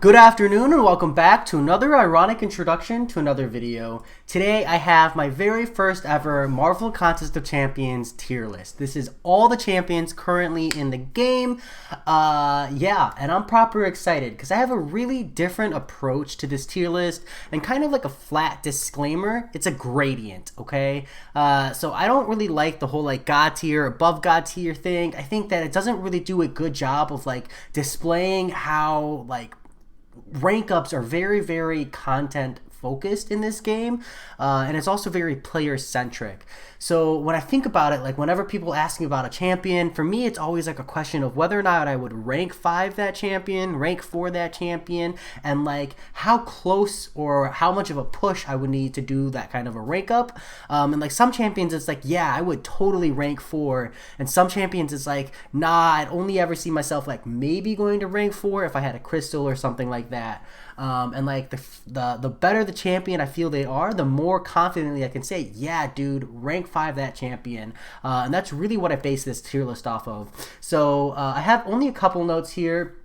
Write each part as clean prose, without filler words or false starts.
Good afternoon and welcome back to another ironic introduction to another video. Today I have my very first ever Marvel Contest of Champions tier list. This is all the champions currently in the game. And I'm proper excited because I have a really different approach to this tier list and kind of like a flat disclaimer. It's a gradient, okay? So I don't really like the whole like God tier, above God tier thing. I think that it doesn't really do a good job of like displaying how like rank ups are very content focused in this game, and it's also very player centric. So when I think about it, like whenever people ask me about a champion, for me it's always like a question of whether or not I would rank 5 that champion, rank 4 that champion, and like how close or how much of a push I would need to do that kind of a rank up. And like some champions it's like, yeah, I would totally rank 4, and some champions it's like, nah, I'd only ever see myself like maybe going to rank 4 if I had a crystal or something like that. And like the better the champion I feel they are, the more confidently I can say, yeah, dude, rank 5 that champion. And that's really what I base this tier list off of. So I have only a couple notes here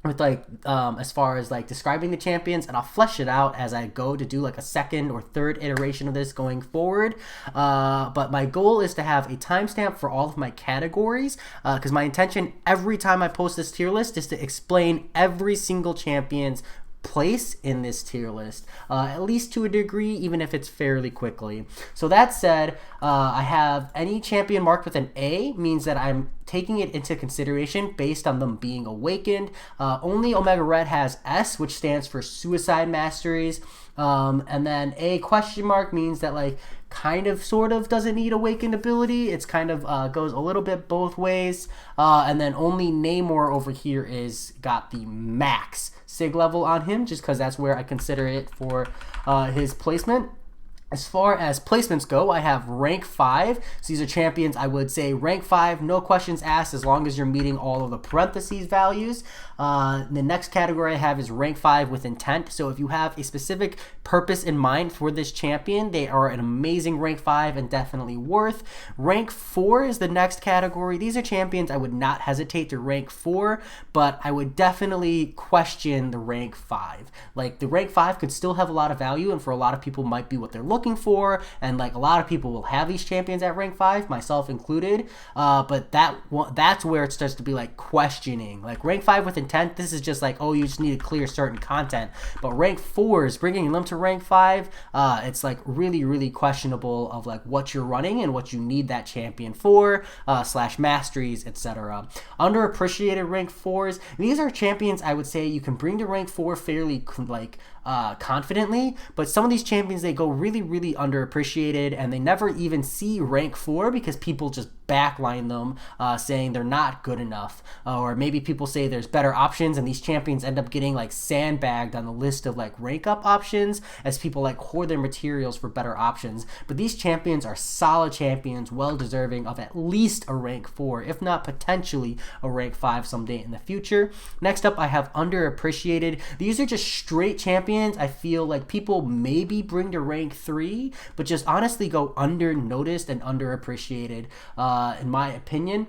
with like as far as like describing the champions, and I'll flesh it out as I go to do like a second or third iteration of this going forward. But my goal is to have a timestamp for all of my categories, because my intention every time I post this tier list is to explain every single champion's place in this tier list, at least to a degree, even if it's fairly quickly. So that said, I have any champion marked with an A means that I'm taking it into consideration based on them being awakened. Only Omega Red has S, which stands for Suicide Masteries. And then A question mark means that like kind of sort of doesn't need awakened ability. It's kind of goes a little bit both ways. And then only Namor over here is got the max Sig level on him, just because that's where I consider it for his placement. As far as placements go, I have rank 5. So these are champions I would say rank 5, no questions asked, as long as you're meeting all of the parentheses values. The next category I have is rank 5 with intent. So if you have a specific purpose in mind for this champion, they are an amazing rank 5 and definitely worth. Rank 4 is the next category. These are champions I would not hesitate to rank 4, but I would definitely question the rank 5. Like the rank 5 could still have a lot of value, and for a lot of people might be what they're looking for, and like a lot of people will have these champions at rank 5, myself included, but that's where it starts to be like questioning. Like rank 5 with intent, this is just like, oh, you just need to clear certain content. But rank 4s, bringing them to rank 5, it's like really questionable of like what you're running and what you need that champion for, slash masteries, etc. Underappreciated rank 4s, these are champions I would say you can bring to rank 4 fairly like confidently, but some of these champions, they go really underappreciated, and they never even see rank 4 because people just backline them, saying they're not good enough, or maybe people say there's better options, and these champions end up getting like sandbagged on the list of like rank up options as people like hoard their materials for better options. But these champions are solid champions, well deserving of at least a rank 4, if not potentially a rank 5 someday in the future. Next up, I have underappreciated. These are just straight champions I feel like people maybe bring to rank 3, but just honestly go under noticed and underappreciated, in my opinion.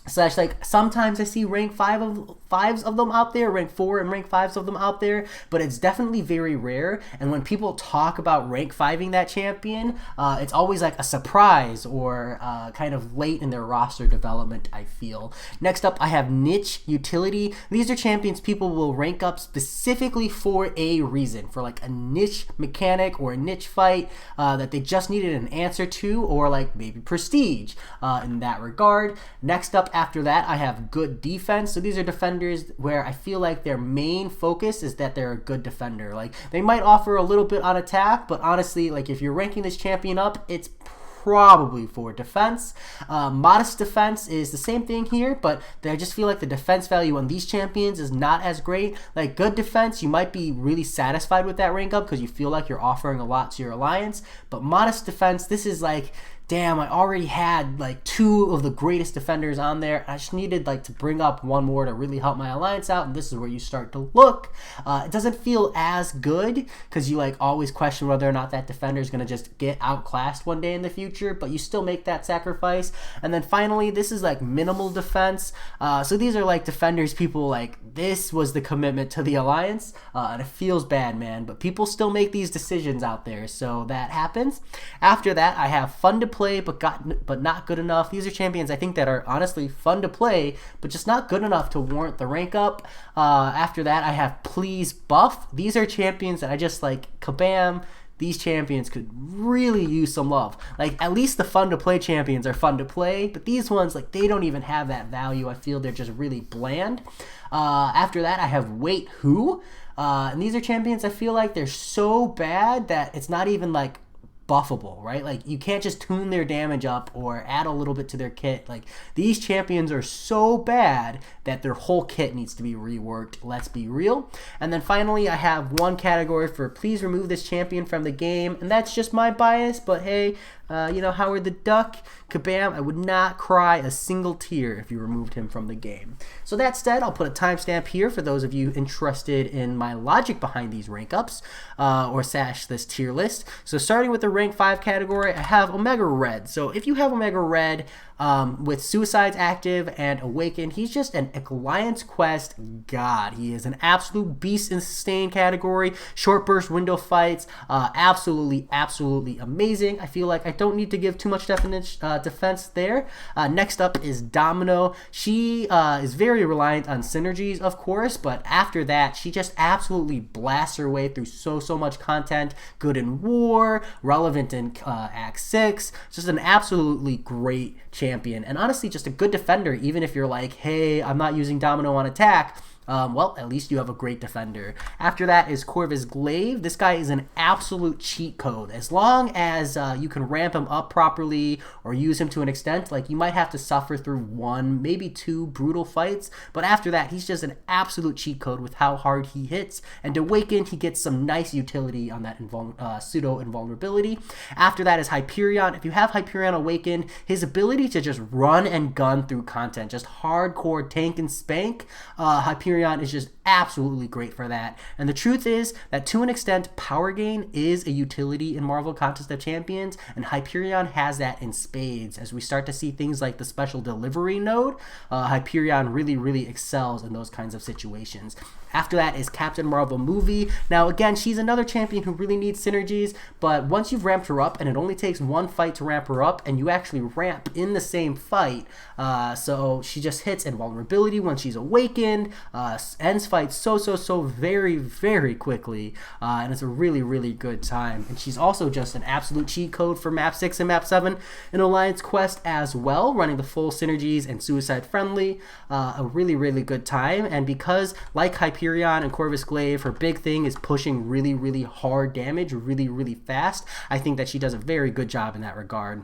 Slash like sometimes I see rank 5s of them out there, rank 4 and rank 5s of them out there, but it's definitely very rare. And when people talk about rank 5ing that champion, it's always like a surprise or kind of late in their roster development, I feel. Next up, I have niche utility. These are champions people will rank up specifically for a reason, for like a niche mechanic or a niche fight that they just needed an answer to, or like maybe prestige in that regard. Next up, after that, I have good defense. So these are defenders where I feel like their main focus is that they're a good defender. Like they might offer a little bit on attack, but honestly, like if you're ranking this champion up, it's probably for defense. Modest defense is the same thing here, but I just feel like the defense value on these champions is not as great. Like good defense, you might be really satisfied with that rank up because you feel like you're offering a lot to your alliance, but modest defense, this is like damn, I already had like 2 of the greatest defenders on there. I just needed like to bring up one more to really help my alliance out, and this is where you start to look. It doesn't feel as good because you like always question whether or not that defender is going to just get outclassed one day in the future, but you still make that sacrifice. And then finally, this is like minimal defense. So these are like defenders people like, this was the commitment to the alliance, and it feels bad, man, but people still make these decisions out there, so that happens. After that, I have fun to play but not good enough. These are champions I think that are honestly fun to play but just not good enough to warrant the rank up. After that, I have please buff. These are champions that I just like, kabam, these champions could really use some love. Like, at least the fun to play champions are fun to play, but these ones, like, they don't even have that value. I feel they're just really bland. After that, I have wait who, and these are champions I feel like they're so bad that it's not even like buffable, right? Like, you can't just tune their damage up or add a little bit to their kit. Like, these champions are so bad that their whole kit needs to be reworked. Let's be real. And then finally, I have one category for please remove this champion from the game, and that's just my bias, but hey, you know, Howard the Duck, kabam, I would not cry a single tear if you removed him from the game. So that said, I'll put a timestamp here for those of you interested in my logic behind these rank ups, or / this tier list. So starting with the rank 5 category, I have Omega Red. So if you have Omega Red, with Suicides active and Awakened, he's just an Alliance Quest god. He is an absolute beast in sustain category, short burst window fights, absolutely amazing. I feel like I don't need to give too much defense there. Next up is Domino. She is very reliant on synergies, of course, but after that, she just absolutely blasts her way through so much content. Good in war, relevant in Act 6, just an absolutely great champion, and honestly just a good defender. Even if you're like, hey, I'm not using Domino on attack, well, at least you have a great defender. After that is Corvus Glaive. This guy is an absolute cheat code. As long as you can ramp him up properly or use him to an extent, like you might have to suffer through 1, maybe 2 brutal fights, but after that, he's just an absolute cheat code with how hard he hits. And Awakened, he gets some nice utility on that pseudo invulnerability. After that is Hyperion. If you have Hyperion Awakened, his ability to just run and gun through content, just hardcore tank and spank, Hyperion is just absolutely great for that. And the truth is that to an extent, power gain is a utility in Marvel Contest of Champions, and Hyperion has that in spades. As we start to see things like the special delivery node, Hyperion really excels in those kinds of situations. After that is Captain Marvel Movie. Now again, she's another champion who really needs synergies, but once you've ramped her up, and it only takes 1 fight to ramp her up, and you actually ramp in the same fight, so she just hits invulnerability when she's awakened, ends fights so very quickly, and it's a really good time. And she's also just an absolute cheat code for map 6 and map 7 in Alliance Quest as well, running the full synergies and suicide friendly, a really good time. And because like Hyperion and Corvus Glaive, her big thing is pushing really hard damage really fast, I think that she does a very good job in that regard.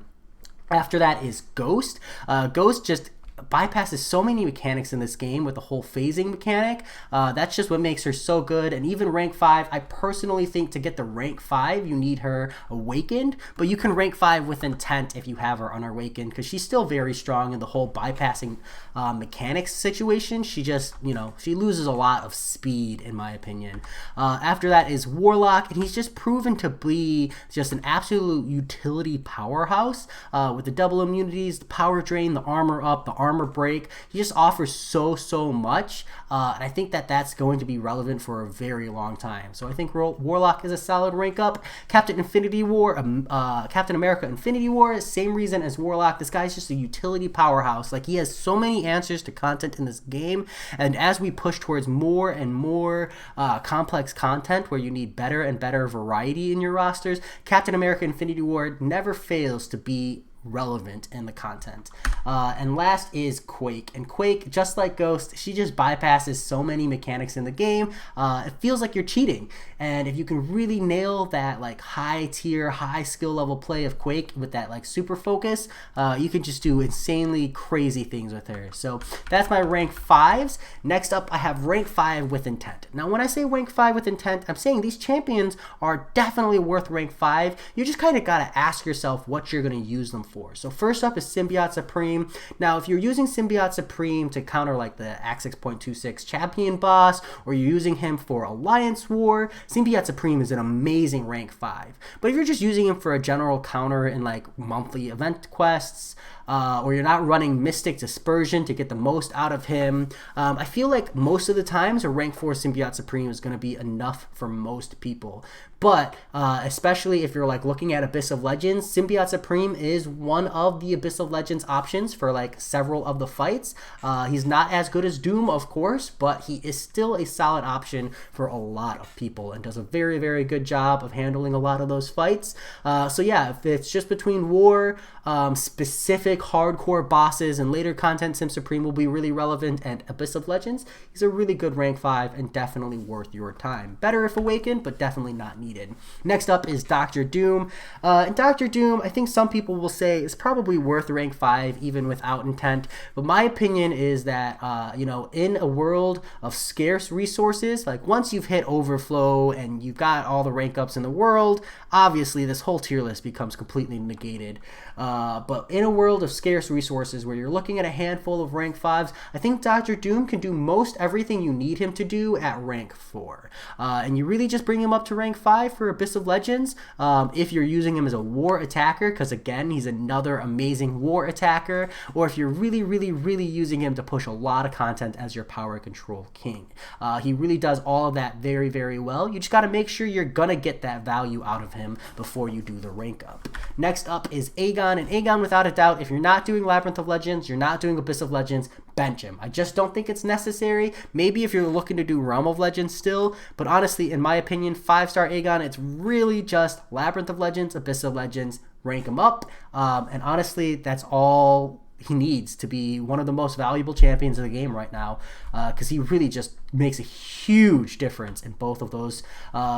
After that is Ghost. Ghost just bypasses so many mechanics in this game with the whole phasing mechanic. That's just what makes her so good. And even rank 5, I personally think to get the rank 5, you need her awakened, but you can rank 5 with intent if you have her unawakened, because she's still very strong in the whole bypassing mechanics situation. She just, you know, she loses a lot of speed in my opinion. After that is Warlock, and he's just proven to be just an absolute utility powerhouse, with the double immunities, the power drain, the armor up, the armor break. He just offers so much, and I think that that's going to be relevant for a very long time. So I think Warlock is a solid rank up. Captain America Infinity War, same reason as Warlock. This guy's just a utility powerhouse. Like, he has so many answers to content in this game, and as we push towards more and more complex content where you need better and better variety in your rosters, Captain America Infinity War never fails to be relevant in the content. And last is Quake. And Quake, just like Ghost, she just bypasses so many mechanics in the game. It feels like you're cheating. And if you can really nail that like high tier, high skill level play of Quake with that like super focus, you can just do insanely crazy things with her. So that's my rank 5s. Next up, I have rank 5 with intent. Now when I say rank 5 with intent, I'm saying these champions are definitely worth rank 5. You just kind of got to ask yourself what you're going to use them 4. So first up is Symbiote Supreme. Now, if you're using Symbiote Supreme to counter like the Act 6.26 champion boss, or you're using him for Alliance War, Symbiote Supreme is an amazing rank 5. But if you're just using him for a general counter in like monthly event quests, or you're not running Mystic Dispersion to get the most out of him, I feel like most of the times a rank 4 Symbiote Supreme is going to be enough for most people. But especially if you're like looking at Abyss of Legends, Symbiote Supreme is one of the Abyss of Legends options for like several of the fights. He's not as good as Doom, of course, but he is still a solid option for a lot of people and does a very, very good job of handling a lot of those fights. So yeah, if it's just between War, specific hardcore bosses, and later content, Sim Supreme will be really relevant, and Abyss of Legends, he's a really good rank 5 and definitely worth your time. Better if awakened, but definitely not needed. Next up is Dr. Doom. And Dr. Doom, I think some people will say is probably worth rank 5 even without intent, but my opinion is that in a world of scarce resources, like once you've hit overflow and you've got all the rank ups in the world, obviously this whole tier list becomes completely negated. But in a world of scarce resources where you're looking at a handful of rank 5s, I think Dr. Doom can do most everything you need him to do at rank 4. And you really just bring him up to rank 5 for Abyss of Legends if you're using him as a war attacker, because again, he's another amazing war attacker, or if you're really, really, really using him to push a lot of content as your power control king. He really does all of that very, very well. You just got to make sure you're going to get that value out of him before you do the rank up. Next up is Aegon, and Aegon, without a doubt, if you're not doing Labyrinth of Legends, you're not doing Abyss of Legends, bench him. I just don't think it's necessary. Maybe if you're looking to do Realm of Legends still, but honestly, in my opinion, 5-star Aegon, it's really just Labyrinth of Legends, Abyss of Legends, rank him up, and honestly, that's all he needs to be one of the most valuable champions in the game right now, because he really just makes a huge difference in both of those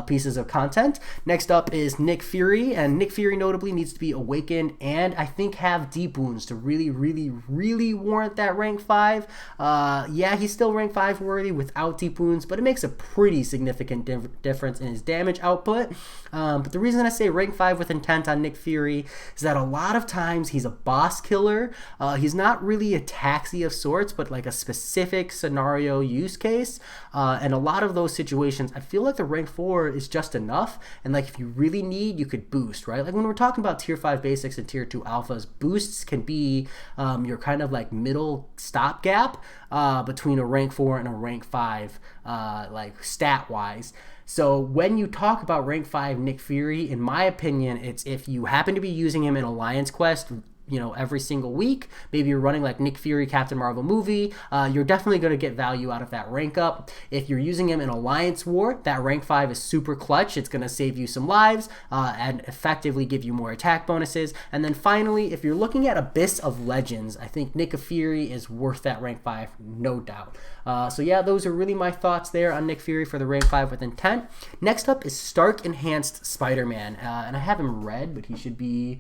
pieces of content. Next up is Nick Fury, and Nick Fury notably needs to be awakened and I think have deep wounds to really, really, really warrant that rank 5. Yeah, he's still rank 5 worthy without deep wounds, but it makes a pretty significant difference in his damage output. But the reason I say rank 5 with intent on Nick Fury is that a lot of times he's a boss killer. He's not really a taxi of sorts, but like a specific scenario use case. And a lot of those situations, I feel like the rank 4 is just enough. And like if you really need, you could boost, right? Like when we're talking about tier 5 basics and tier 2 alphas, boosts can be your kind of like middle stopgap between a rank 4 and a rank 5, like stat wise. So when you talk about rank 5 Nick Fury, in my opinion, it's if you happen to be using him in Alliance Quest, every single week, maybe you're running like Nick Fury Captain Marvel movie, you're definitely going to get value out of that rank up. If you're using him in Alliance War, that rank 5 is super clutch. It's going to save you some lives and effectively give you more attack bonuses. And then finally, if you're looking at Abyss of Legends, I think Nick Fury is worth that rank 5, no doubt. So yeah, those are really my thoughts there on Nick Fury for the rank 5 with intent. Next up is Stark Enhanced Spider-Man, and I have him red, but he should be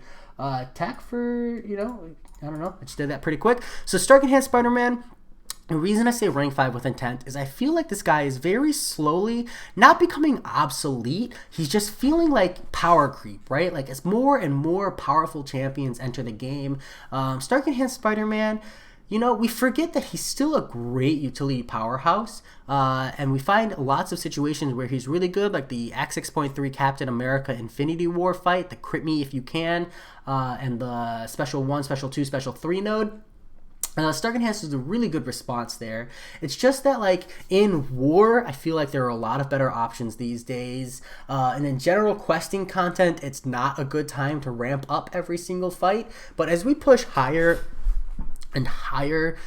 tech for, I don't know, I just did that pretty quick. So Stark Enhanced Spider-Man, the reason I say rank 5 with intent is I feel like this guy is very slowly not becoming obsolete. He's just feeling like power creep, right? Like as more and more powerful champions enter the game, Stark Enhanced Spider-Man, we forget that he's still a great utility powerhouse, and we find lots of situations where he's really good, like the Act 6.3 Captain America Infinity War fight, the Crit Me If You Can, and the Special 1, Special 2, Special 3 node. Stark Enhanced is a really good response there. It's just that, like, in War, I feel like there are a lot of better options these days. And in general questing content, it's not a good time to ramp up every single fight. But as we push higher and higher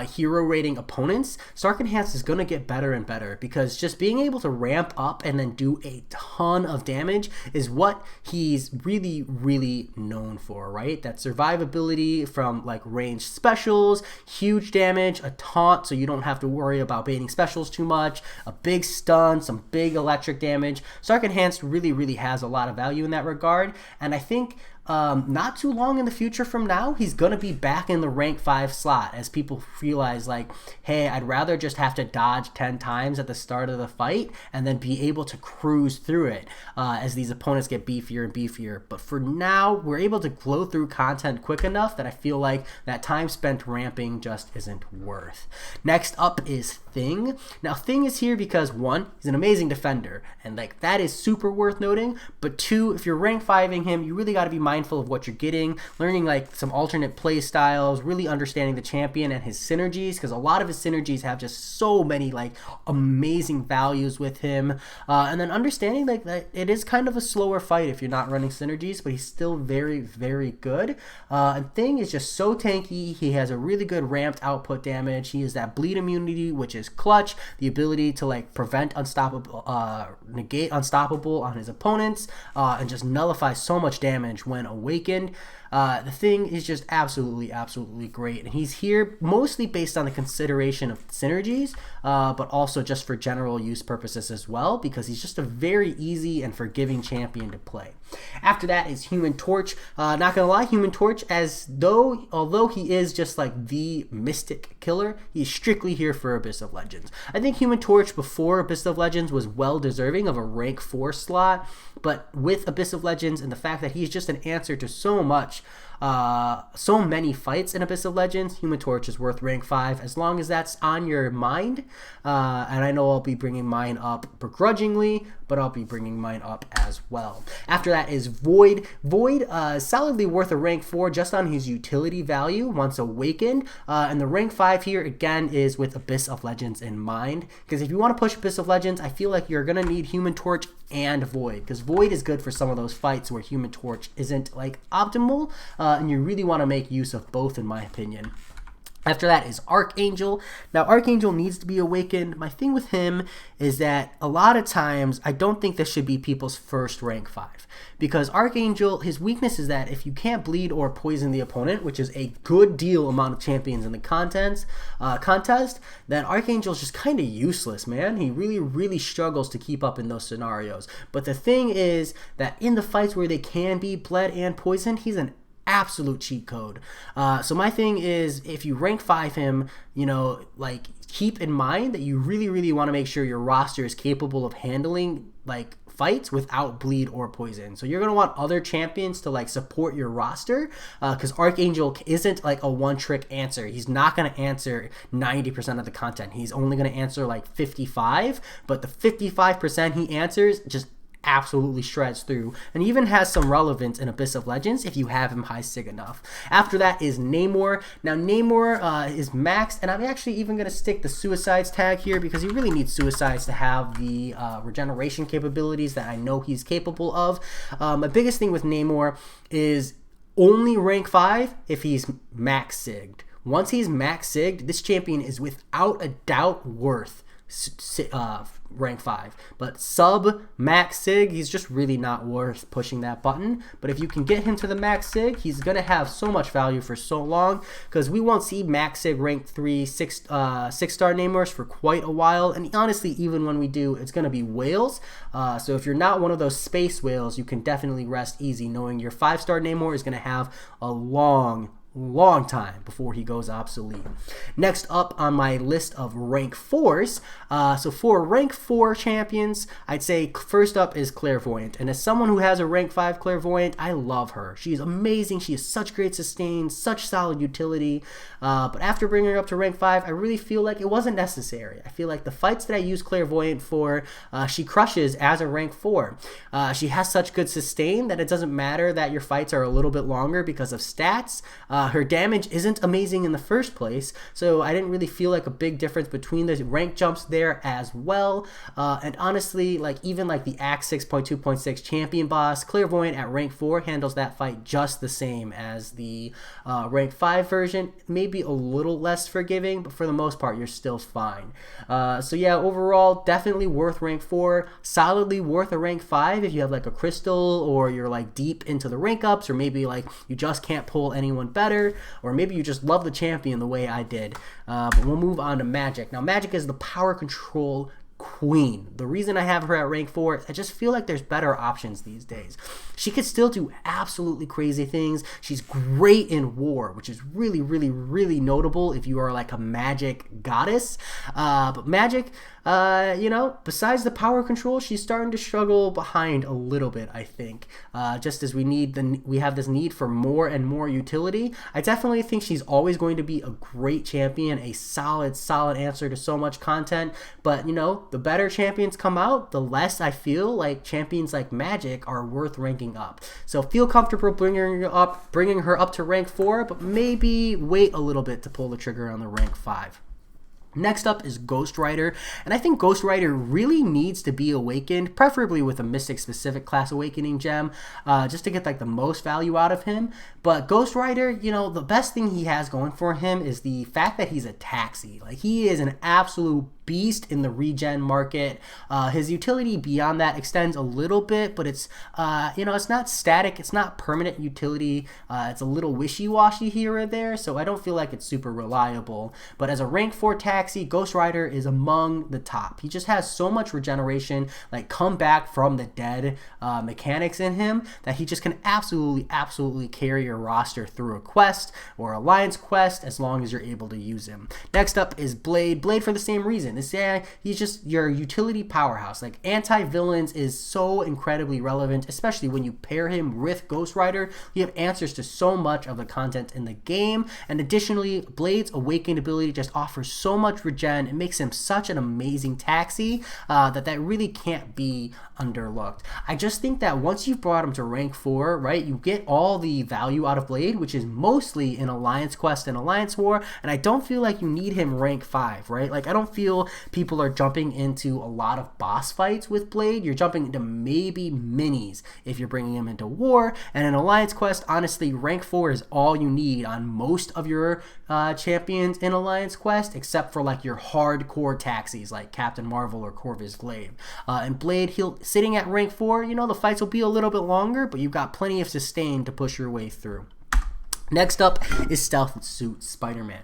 hero rating opponents, Stark Enhanced is going to get better and better, because just being able to ramp up and then do a ton of damage is what he's really, really known for, right? That survivability from like ranged specials, huge damage, a taunt so you don't have to worry about baiting specials too much, a big stun, some big electric damage. Stark Enhanced really, really has a lot of value in that regard, and I think not too long in the future from now, he's going to be back in the rank 5 slot as people realize like, hey, I'd rather just have to dodge 10 times at the start of the fight and then be able to cruise through it as these opponents get beefier and beefier. But for now, we're able to glow through content quick enough that I feel like that time spent ramping just isn't worth. Next up is Thing. Now Thing is here because 1, he's an amazing defender, and like that is super worth noting, but 2, if you're rank 5ing him, you really got to be mindful of what you're getting, learning like some alternate play styles, really understanding the champion and his synergies, because a lot of his synergies have just so many like amazing values with him, and then understanding like that it is kind of a slower fight if you're not running synergies, but he's still very, very good. And Thing is just so tanky. He has a really good ramped output damage. He has that bleed immunity, which is clutch, the ability to like prevent unstoppable, negate unstoppable on his opponents, and just nullify so much damage when awakened. The Thing is just absolutely great, and he's here mostly based on the consideration of synergies, but also just for general use purposes as well, because he's just a very easy and forgiving champion to play. After that is Human Torch. Not gonna lie, Human Torch, although he is just like the mystic killer, he's strictly here for Abyss of Legends. I think Human Torch before Abyss of Legends was well deserving of a rank 4 slot, but with Abyss of Legends and the fact that he's just an answer to so many fights in Abyss of Legends, Human Torch is worth rank 5 as long as that's on your mind. And I know I'll be bringing mine up begrudgingly, but I'll be bringing mine up as well. After that is Void. Void, solidly worth a rank 4 just on his utility value once awakened. And the rank 5 here again is with Abyss of Legends in mind, because if you want to push Abyss of Legends, I feel like you're gonna need Human Torch and Void, because Void is good for some of those fights where Human Torch isn't like optimal, and you really want to make use of both in my opinion. After that is Archangel. Now Archangel needs to be awakened. My thing with him is that a lot of times I don't think this should be people's first rank 5, because Archangel, his weakness is that if you can't bleed or poison the opponent, which is a good deal amount of champions in the contest, then Archangel's just kind of useless, man. He really struggles to keep up in those scenarios. But the thing is that in the fights where they can be bled and poisoned, he's an absolute cheat code. So my thing is, if you rank 5 him, you know, like keep in mind that you really want to make sure your roster is capable of handling like fights without bleed or poison. So you're going to want other champions to like support your roster, because Archangel isn't like a one-trick answer. He's not going to answer 90% of the content. He's only going to answer like 55, but the 55% he answers just absolutely shreds through, and even has some relevance in Abyss of Legends if you have him high sig enough. After that is Namor. Now Namor is maxed, and I'm actually even going to stick the Suicides tag here because you really need Suicides to have the regeneration capabilities that I know he's capable of. My biggest thing with Namor is only rank 5 if he's max sigged. Once he's max sigged, this champion is without a doubt worth rank 5, but sub max sig, he's just really not worth pushing that button. But if you can get him to the max sig, he's gonna have so much value for so long, because we won't see max sig rank 3 6-star Namors for quite a while, and honestly even when we do, it's gonna be whales. So if you're not one of those space whales, you can definitely rest easy knowing your 5-star Namor is gonna have a long time before he goes obsolete. Next up on my list of rank 4s, so for rank 4 champions, I'd say first up is Clairvoyant, and as someone who has a rank 5 Clairvoyant, I love her. She's amazing. She has such great sustain, such solid utility, but after bringing her up to rank 5, I really feel like it wasn't necessary. I feel like the fights that I use Clairvoyant for, she crushes as a rank 4. She has such good sustain that it doesn't matter that your fights are a little bit longer because of stats. Her damage isn't amazing in the first place, so I didn't really feel like a big difference between the rank jumps there as well. And honestly, like even like the Act 6.2.6 champion boss, Clairvoyant at rank 4 handles that fight just the same as the rank 5 version, maybe a little less forgiving, but for the most part, you're still fine. So yeah, overall, definitely worth rank 4, solidly worth a rank 5 if you have like a crystal, or you're like deep into the rank ups, or maybe like you just can't pull anyone better, or maybe you just love the champion the way I did. But we'll move on to Magic. Now Magic is the power control queen. The reason I have her at rank 4, I just feel like there's better options these days. She could still do absolutely crazy things. She's great in war, which is really, really, really notable if you are like a magic goddess. But magic, besides the power control, she's starting to struggle behind a little bit, I think. Just as we have this need for more and more utility. I definitely think she's always going to be a great champion, a solid answer to so much content. But, the better champions come out, the less I feel like champions like Magic are worth ranking up. So feel comfortable bringing her up to rank 4, but maybe wait a little bit to pull the trigger on the rank 5. Next up is Ghost Rider, and I think Ghost Rider really needs to be awakened, preferably with a Mystic specific class awakening gem, just to get like the most value out of him. But Ghost Rider, the best thing he has going for him is the fact that he's a taxi. Like, he is an absolute beast in the regen market. His utility beyond that extends a little bit, but it's it's not static, it's not permanent utility. It's a little wishy-washy here or there, so I don't feel like it's super reliable. But as a rank 4 taxi, Ghost Rider is among the top. He just has so much regeneration, like come back from the dead mechanics in him, that he just can absolutely carry your roster through a quest or alliance quest as long as you're able to use him. Next up is Blade. Blade for the same reason. He's just your utility powerhouse. Like, anti-villains is so incredibly relevant, especially when you pair him with Ghost Rider. You have answers to so much of the content in the game, and additionally, Blade's awakened ability just offers so much regen. It makes him such an amazing taxi that really can't be underlooked. I just think that once you've brought him to rank 4, right, you get all the value out of Blade, which is mostly in Alliance Quest and Alliance War, and I don't feel like you need him rank 5, right? Like, I don't feel people are jumping into a lot of boss fights with Blade. You're jumping into maybe minis if you're bringing him into war, and in Alliance Quest, honestly, rank 4 is all you need on most of your champions in Alliance Quest, except for like your hardcore taxis like Captain Marvel or Corvus Glaive. And Blade, sitting at rank 4, the fights will be a little bit longer, but you've got plenty of sustain to push your way through. Next up is Stealth Suit Spider-Man.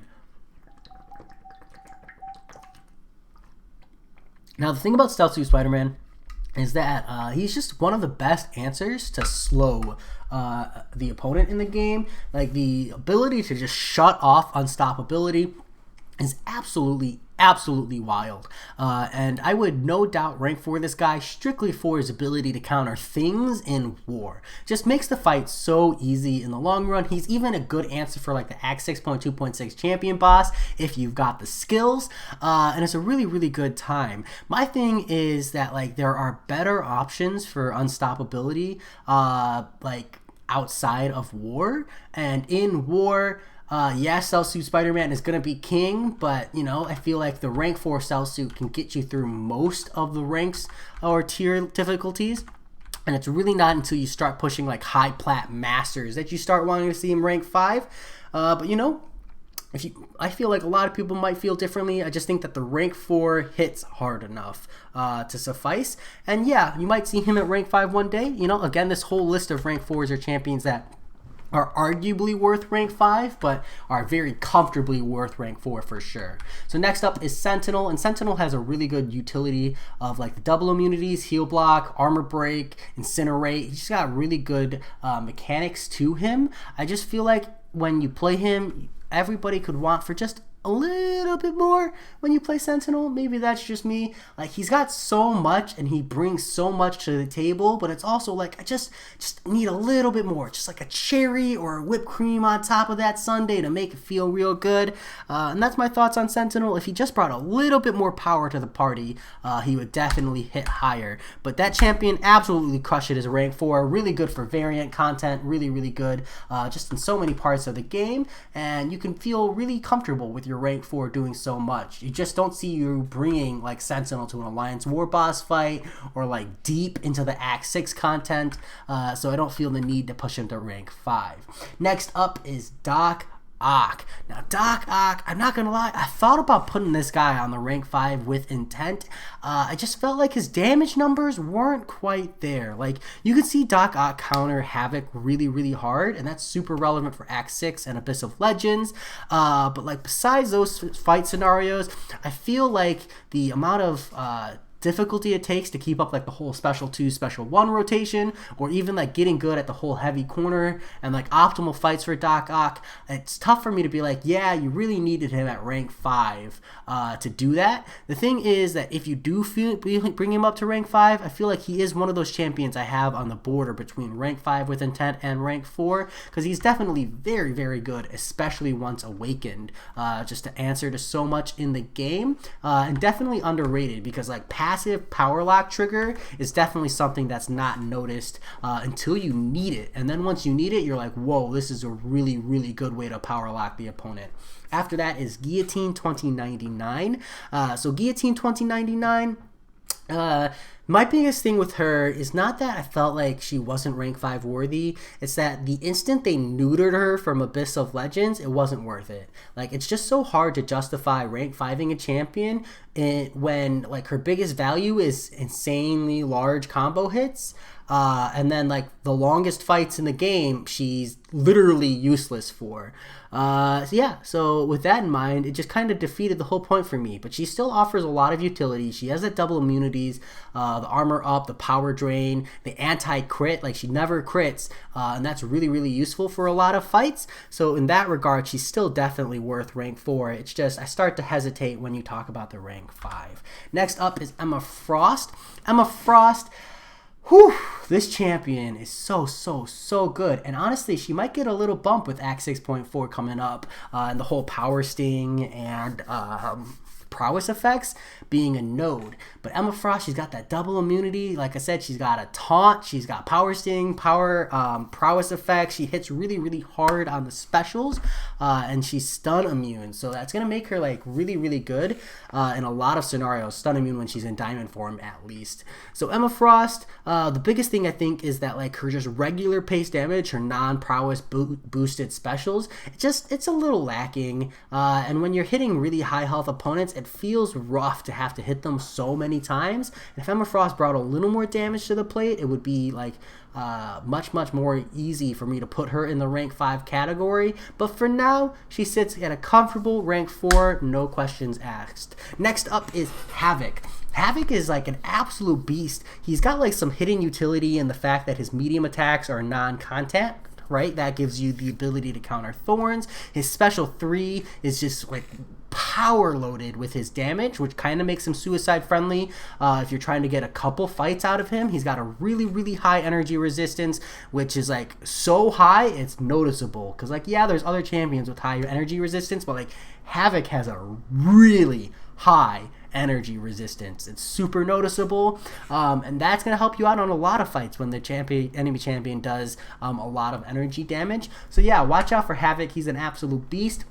Now, the thing about Stealth Suit Spider-Man is that he's just one of the best answers to slow the opponent in the game. Like, the ability to just shut off unstoppability is absolutely wild. And I would no doubt rank 4 this guy strictly for his ability to counter things in war. Just makes the fight so easy in the long run. He's even a good answer for like the Act 6.2.6 champion boss if you've got the skills. And it's a really good time. My thing is that like there are better options for unstoppability like outside of war. And in war, yes, Stealth Suit Spider-Man is going to be king, but, I feel like the rank 4 Stealth Suit can get you through most of the ranks or tier difficulties. And it's really not until you start pushing like high plat masters that you start wanting to see him rank 5. But, I feel like a lot of people might feel differently. I just think that the rank 4 hits hard enough to suffice. And yeah, you might see him at rank 5 one day. Again, this whole list of rank 4s are champions that are arguably worth rank 5, but are very comfortably worth rank 4 for sure. So next up is Sentinel, and Sentinel has a really good utility of like the double immunities, heal block, armor break, incinerate. He's just got really good mechanics to him. I just feel like when you play him, everybody could want for just a little bit more when you play Sentinel. Maybe that's just me. Like, he's got so much and he brings so much to the table, but it's also like I just need a little bit more, just like a cherry or a whipped cream on top of that sundae to make it feel real good. And that's my thoughts on Sentinel. If he just brought a little bit more power to the party, he would definitely hit higher. But that champion absolutely crushed it as a rank 4. Really good for variant content, really good just in so many parts of the game, and you can feel really comfortable with your rank 4 doing so much. You just don't see you bringing like Sentinel to an Alliance War boss fight or like deep into the Act 6 content, so I don't feel the need to push him to rank 5. Next up is Doc Ock. Now, Doc Ock, I'm not gonna lie, I thought about putting this guy on the rank 5 with intent. I just felt like his damage numbers weren't quite there. Like, you can see Doc Ock counter Havoc really hard, and that's super relevant for Act 6 and Abyss of Legends. But like, besides those fight scenarios, I feel like the amount of difficulty it takes to keep up like the whole special 2, special 1 rotation, or even like getting good at the whole heavy corner and like optimal fights for Doc Ock, it's tough for me to be like, yeah, you really needed him at rank 5 to do that. The thing is that if you do bring him up to rank 5, I feel like he is one of those champions I have on the border between rank 5 with intent and rank 4, because he's definitely very, very good, especially once awakened, just to answer to so much in the game, and definitely underrated, because like passive power lock trigger is definitely something that's not noticed until you need it, and then once you need it, you're like, whoa, this is a really, really good way to power lock the opponent. After that is Guillotine 2099. So Guillotine 2099, my biggest thing with her is not that I felt like she wasn't rank 5 worthy, it's that the instant they neutered her from Abyss of Legends, it wasn't worth it. Like, it's just so hard to justify rank 5ing a champion when like her biggest value is insanely large combo hits, and then like the longest fights in the game she's literally useless for. So with that in mind, it just kind of defeated the whole point for me, but she still offers a lot of utility. She has that double immunities, the armor up, the power drain, the anti-crit, like she never crits, and that's really, really useful for a lot of fights. So in that regard, she's still definitely worth rank 4. It's just I start to hesitate when you talk about the rank 5. Next up is Emma Frost. Emma Frost, whew, this champion is so good, and honestly she might get a little bump with Act 6.4 coming up, and the whole power sting and prowess effects being a node. But Emma Frost, she's got that double immunity. Like I said, she's got a taunt, she's got power sting, prowess effects. She hits really, really hard on the specials, and she's stun immune. So that's gonna make her like really, really good in a lot of scenarios. Stun immune when she's in diamond form at least. So Emma Frost, the biggest thing I think is that like her just regular pace damage, her non-prowess boosted specials, it's a little lacking. And when you're hitting really high health opponents, it feels rough to have to hit them so many times. And if Emma Frost brought a little more damage to the plate, it would be like much more easy for me to put her in the rank 5 category. But for now, she sits at a comfortable rank 4, no questions asked. Next up is Havoc. Havoc is like an absolute beast. He's got like some hidden utility in the fact that his medium attacks are non-contact, right? That gives you the ability to counter thorns. His special 3 is just like power loaded with his damage, which kind of makes him suicide friendly if you're trying to get a couple fights out of him. He's got a really, really high energy resistance, which is like so high it's noticeable, because like, yeah, there's other champions with higher energy resistance, but like Havoc has a really high energy resistance. It's super noticeable, and that's going to help you out on a lot of fights when the enemy champion does a lot of energy damage. So yeah, watch out for Havoc. He's an absolute beast.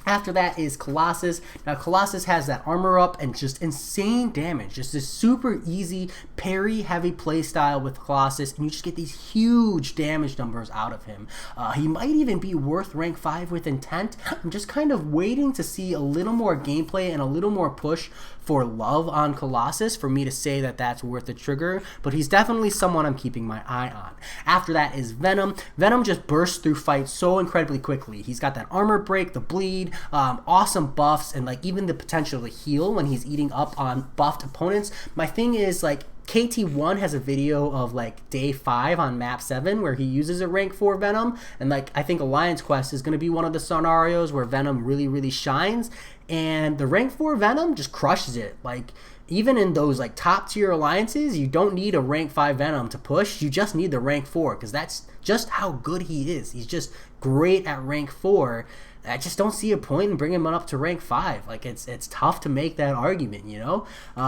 After that is Colossus. Now Colossus has that armor up and just insane damage. Just this super easy parry heavy playstyle with Colossus, and you just get these huge damage numbers out of him. He might even be worth rank 5 with intent. I'm just kind of waiting to see a little more gameplay and a little more push for love on Colossus for me to say that that's worth the trigger, but he's definitely someone I'm keeping my eye on. After that is Venom. Venom just bursts through fights so incredibly quickly. He's got that armor break, the bleed, awesome buffs, and like even the potential to heal when he's eating up on buffed opponents. My thing is like KT1 has a video of like day 5 on map 7 where he uses a rank 4 Venom, and like I think Alliance Quest is going to be one of the scenarios where Venom really shines, and the rank 4 Venom just crushes it. Like even in those like top tier alliances, you don't need a rank 5 Venom to push, you just need the rank 4, because that's just how good he is. He's just great at rank 4. I just don't see a point in bringing him up to rank 5. Like it's tough to make that argument, you know.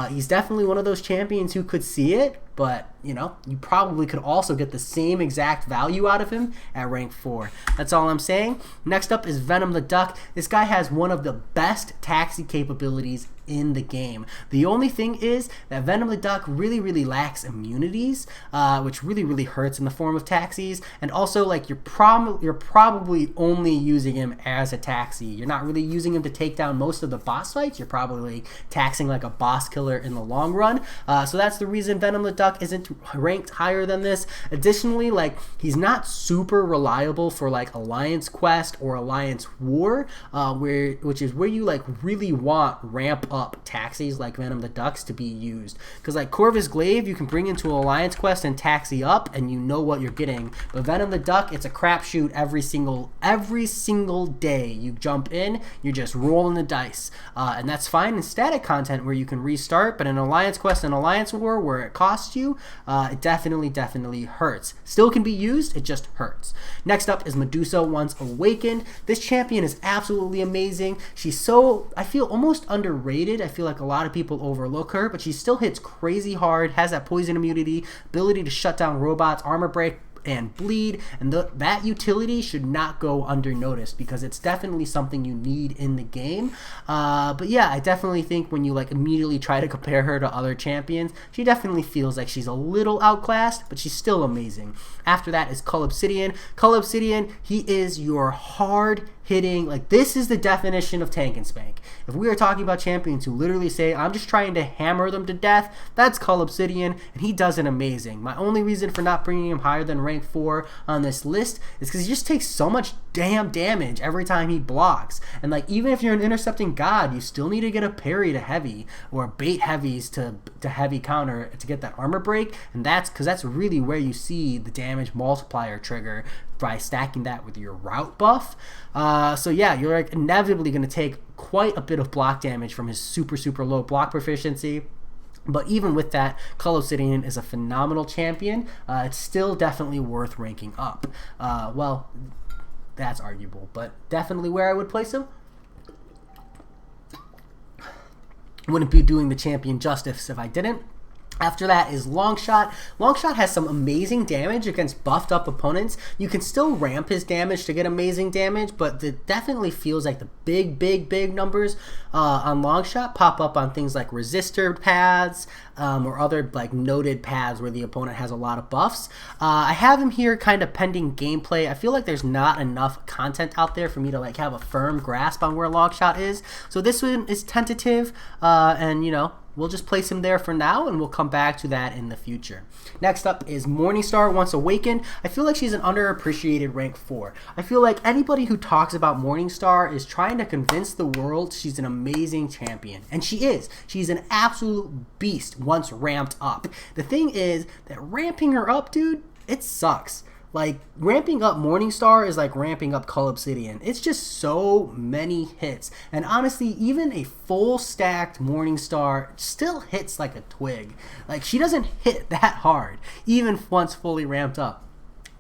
He's definitely one of those champions who could see it, but you know, you probably could also get the same exact value out of him at rank 4. That's all I'm saying. Next up is Venom the Duck. This guy has one of the best taxi capabilities in the game. The only thing is that Venom the Duck really lacks immunities, which really hurts in the form of taxis, and also like you're probably only using him as a taxi. You're not really using him to take down most of the boss fights. You're probably taxing like a boss killer in the long run. So that's the reason Venom the Duck isn't ranked higher than this. Additionally, like, he's not super reliable for like Alliance Quest or Alliance War, which is where you like really want ramp up taxis like Venom the Ducks to be used. Because like Corvus Glaive, you can bring into Alliance Quest and taxi up, and you know what you're getting. But Venom the Duck, it's a crapshoot every single day. You jump in, you're just rolling the dice, and that's fine in static content where you can restart. But in Alliance Quest and Alliance War, where it costs you, it definitely hurts. Still can be used, it just hurts. Next up is Medusa Once Awakened. This champion is absolutely amazing. She's so, I feel, almost underrated. I feel like a lot of people overlook her, but she still hits crazy hard, has that poison immunity, ability to shut down robots, armor break, and bleed, and that utility should not go undernoticed because it's definitely something you need in the game. But yeah, I definitely think when you like immediately try to compare her to other champions, she definitely feels like she's a little outclassed, but she's still amazing. After that is Cull Obsidian. Cull Obsidian, he is your hard hitting, like, this is the definition of tank and spank. If we are talking about champions who literally say, I'm just trying to hammer them to death, that's Cull Obsidian, and he does it amazing. My only reason for not bringing him higher than rank 4 on this list is because he just takes so much damn damage every time he blocks. And like, even if you're an intercepting god, you still need to get a parry to heavy or bait heavies to heavy counter to get that armor break, and that's because that's really where you see the damage multiplier trigger by stacking that with your route buff. So yeah, you're like inevitably going to take quite a bit of block damage from his super low block proficiency. But even with that, Cull Obsidian is a phenomenal champion. It's still definitely worth ranking up. Well, that's arguable, but definitely where I would place him. Wouldn't be doing the champion justice if I didn't. After that is Longshot. Longshot has some amazing damage against buffed up opponents. You can still ramp his damage to get amazing damage, but it definitely feels like the big numbers on Longshot pop up on things like resistor paths or other like noted paths where the opponent has a lot of buffs. I have him here kind of pending gameplay. I feel like there's not enough content out there for me to like have a firm grasp on where Longshot is. So this one is tentative, and you know, we'll just place him there for now, and we'll come back to that in the future. Next up is Morningstar Once Awakened. I feel like she's an underappreciated rank 4. I feel like anybody who talks about Morningstar is trying to convince the world she's an amazing champion. And she is. She's an absolute beast once ramped up. The thing is that ramping her up, dude, it sucks. Like, ramping up Morningstar is like ramping up Cull Obsidian. It's just so many hits. And honestly, even a full stacked Morningstar still hits like a twig. Like, she doesn't hit that hard, even once fully ramped up.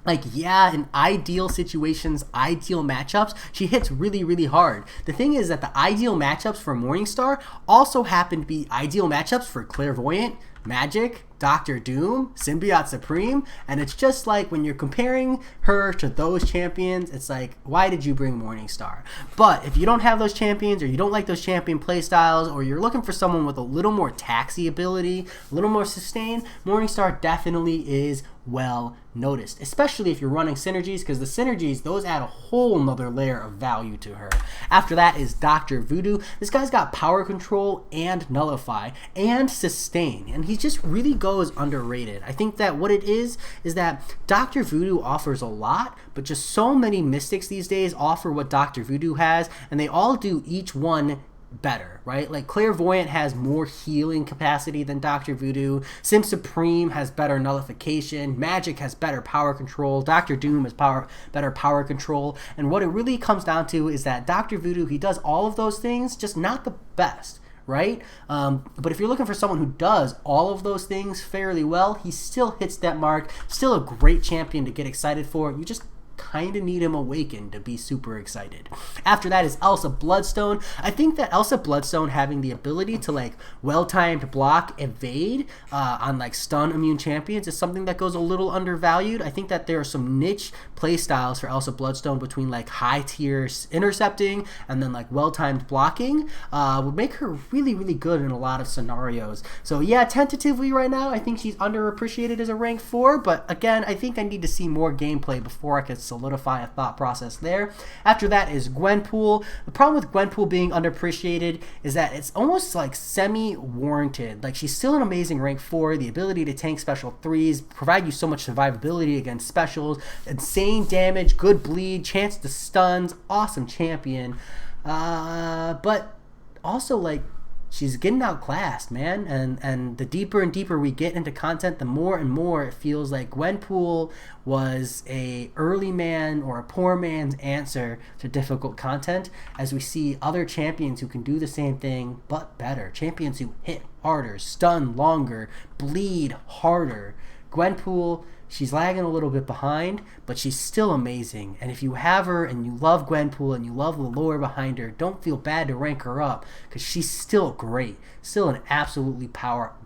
Like, yeah, in ideal situations, ideal matchups, she hits really hard. The thing is that the ideal matchups for Morningstar also happen to be ideal matchups for Clairvoyant, Magic, Doctor Doom, Symbiote Supreme, and it's just like when you're comparing her to those champions, it's like, why did you bring Morningstar? But if you don't have those champions, or you don't like those champion playstyles, or you're looking for someone with a little more taxi ability, a little more sustain, Morningstar definitely is well noticed, especially if you're running synergies, because the synergies, those add a whole nother layer of value to her. After that is Dr. Voodoo. This guy's got power control and nullify and sustain, and he just really goes underrated. I think that what it is that Dr. Voodoo offers a lot, but just so many mystics these days offer what Dr. Voodoo has, and they all do each one better, right? Like, Clairvoyant has more healing capacity than Dr. Voodoo. Sim Supreme has better nullification. Magic has better power control. Dr. Doom has better power control. And what it really comes down to is that Dr. Voodoo, he does all of those things, just not the best, right? But if you're looking for someone who does all of those things fairly well, he still hits that mark. Still a great champion to get excited for. You just kind of need him awakened to be super excited. After that is Elsa Bloodstone. I think that Elsa Bloodstone having the ability to like well-timed block, evade on like stun immune champions is something that goes a little undervalued. I think that there are some niche play styles for Elsa Bloodstone between like high tier intercepting and then like well-timed blocking would make her really good in a lot of scenarios. So yeah, tentatively right now I think she's underappreciated as a rank 4, but again, I think I need to see more gameplay before I can solidify a thought process there. After that is Gwenpool. The problem with Gwenpool being underappreciated is that it's almost like semi-warranted. Like, she's still an amazing rank 4, the ability to tank special 3s, provide you so much survivability against specials, insane damage, good bleed, chance to stuns, awesome champion. But also, like, she's getting outclassed, man. And the deeper and deeper we get into content, the more and more it feels like Gwenpool was a early man or a poor man's answer to difficult content, as we see other champions who can do the same thing but better. Champions who hit harder, stun longer, bleed harder. Gwenpool, she's lagging a little bit behind, but she's still amazing. And if you have her and you love Gwenpool and you love the lore behind her, don't feel bad to rank her up, because she's still great. Still an absolutely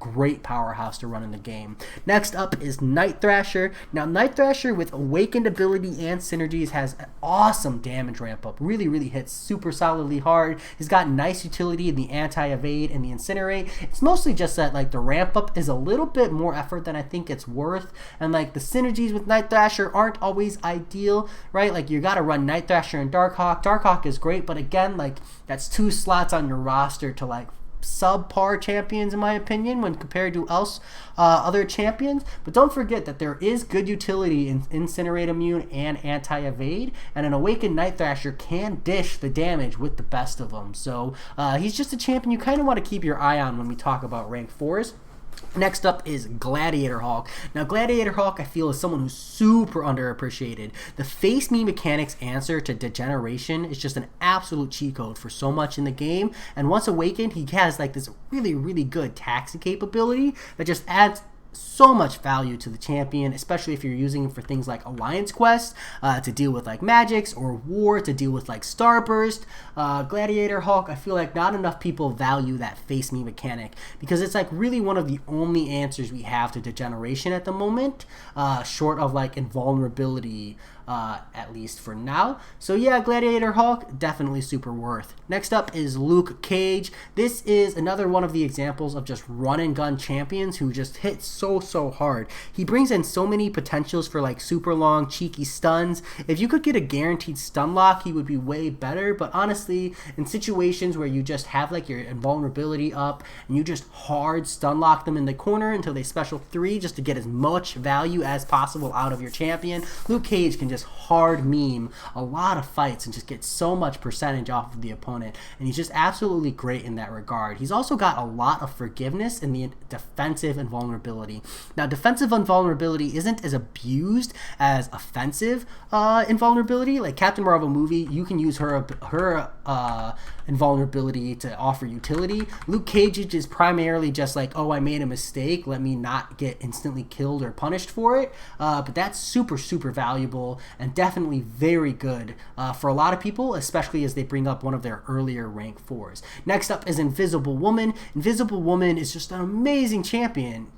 great powerhouse to run in the game. Next up is Night Thrasher. Now, Night Thrasher with awakened ability and synergies has an awesome damage ramp up. Really, really hits super solidly hard. He's got nice utility in the anti-evade and the incinerate. It's mostly just that, like, the ramp up is a little bit more effort than I think it's worth. And, like, the synergies with Night Thrasher aren't always ideal, right? Like, you gotta run Night Thrasher and Darkhawk. Darkhawk is great, but again, like, that's 2 slots on your roster to, like, subpar champions, in my opinion, when compared to other champions. But don't forget that there is good utility in Incinerate Immune and Anti-Evade, and an Awakened Night Thrasher can dish the damage with the best of them. So he's just a champion you kind of want to keep your eye on when we talk about rank 4s. Next up is Gladiator Hawk. Now, Gladiator Hawk, I feel, is someone who's super underappreciated. The face me mechanics answer to Degeneration is just an absolute cheat code for so much in the game. And once awakened, he has like this really, really good taxi capability that just adds so much value to the champion, especially if you're using it for things like Alliance Quest, to deal with like magics, or War to deal with like Starburst. Gladiator Hawk, I feel like not enough people value that face me mechanic, because it's like really one of the only answers we have to Degeneration at the moment, short of like Invulnerability, at least for now. So yeah, Gladiator Hawk, definitely super worth. Next up is Luke Cage. This is another one of the examples of just run and gun champions who just hit so hard. He brings in so many potentials for like super long cheeky stuns. If you could get a guaranteed stun lock, he would be way better, but honestly, in situations where you just have like your invulnerability up and you just hard stun lock them in the corner until they special 3 just to get as much value as possible out of your champion, Luke Cage can just hard meme a lot of fights and just get so much percentage off of the opponent, and he's just absolutely great in that regard. He's also got a lot of forgiveness in the defensive invulnerability. Now, defensive invulnerability isn't as abused as offensive invulnerability. Like Captain Marvel movie, you can use her invulnerability to offer utility. Luke Cage is primarily just like, oh, I made a mistake, let me not get instantly killed or punished for it. But that's super valuable and definitely very good for a lot of people, especially as they bring up one of their earlier rank 4s. Next up is Invisible Woman. Invisible Woman is just an amazing champion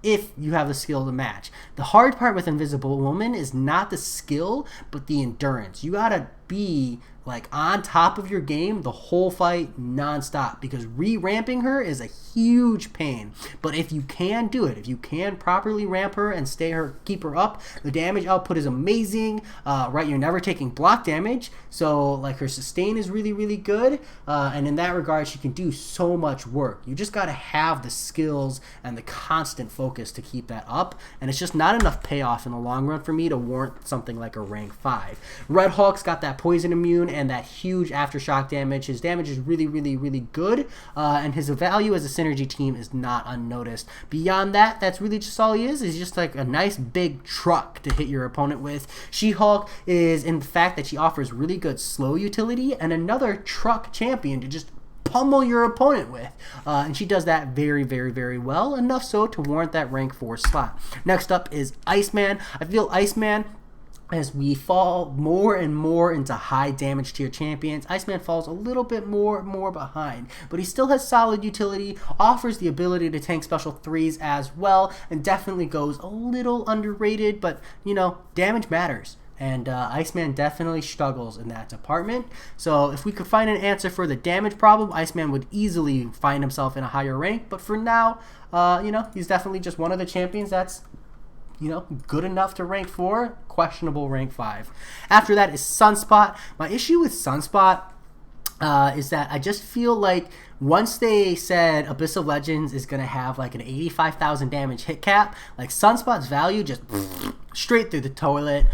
if you have the skill to match. The hard part with Invisible Woman is not the skill, but the endurance. You gotta be like on top of your game the whole fight non-stop, because re-ramping her is a huge pain. But if you can do it, if you can properly ramp her and keep her up, the damage output is amazing, right? You're never taking block damage, so like her sustain is really good, and in that regard she can do so much work. You just gotta have the skills and the constant focus to keep that up, and it's just not enough payoff in the long run for me to warrant something like a rank 5. Red Hawk's got that poison immune and that huge aftershock damage. His damage is really good, and his value as a synergy team is not unnoticed. Beyond that, that's really just all he is. He's just like a nice big truck to hit your opponent with. She-Hulk is in the fact that she offers really good slow utility and another truck champion to just pummel your opponent with, and she does that very well, enough so to warrant that rank 4 slot. Next up is Iceman. I feel Iceman, as we fall more and more into high damage tier champions, Iceman falls a little bit more behind, but he still has solid utility, offers the ability to tank special 3s as well, and definitely goes a little underrated, but you know, damage matters. And Iceman definitely struggles in that department. So if we could find an answer for the damage problem, Iceman would easily find himself in a higher rank. But for now, you know, he's definitely just one of the champions that's good enough to rank 4, questionable rank 5. After that is Sunspot. My issue with Sunspot is that I just feel like once they said Abyss of Legends is going to have like an 85,000 damage hit cap, like Sunspot's value just straight through the toilet.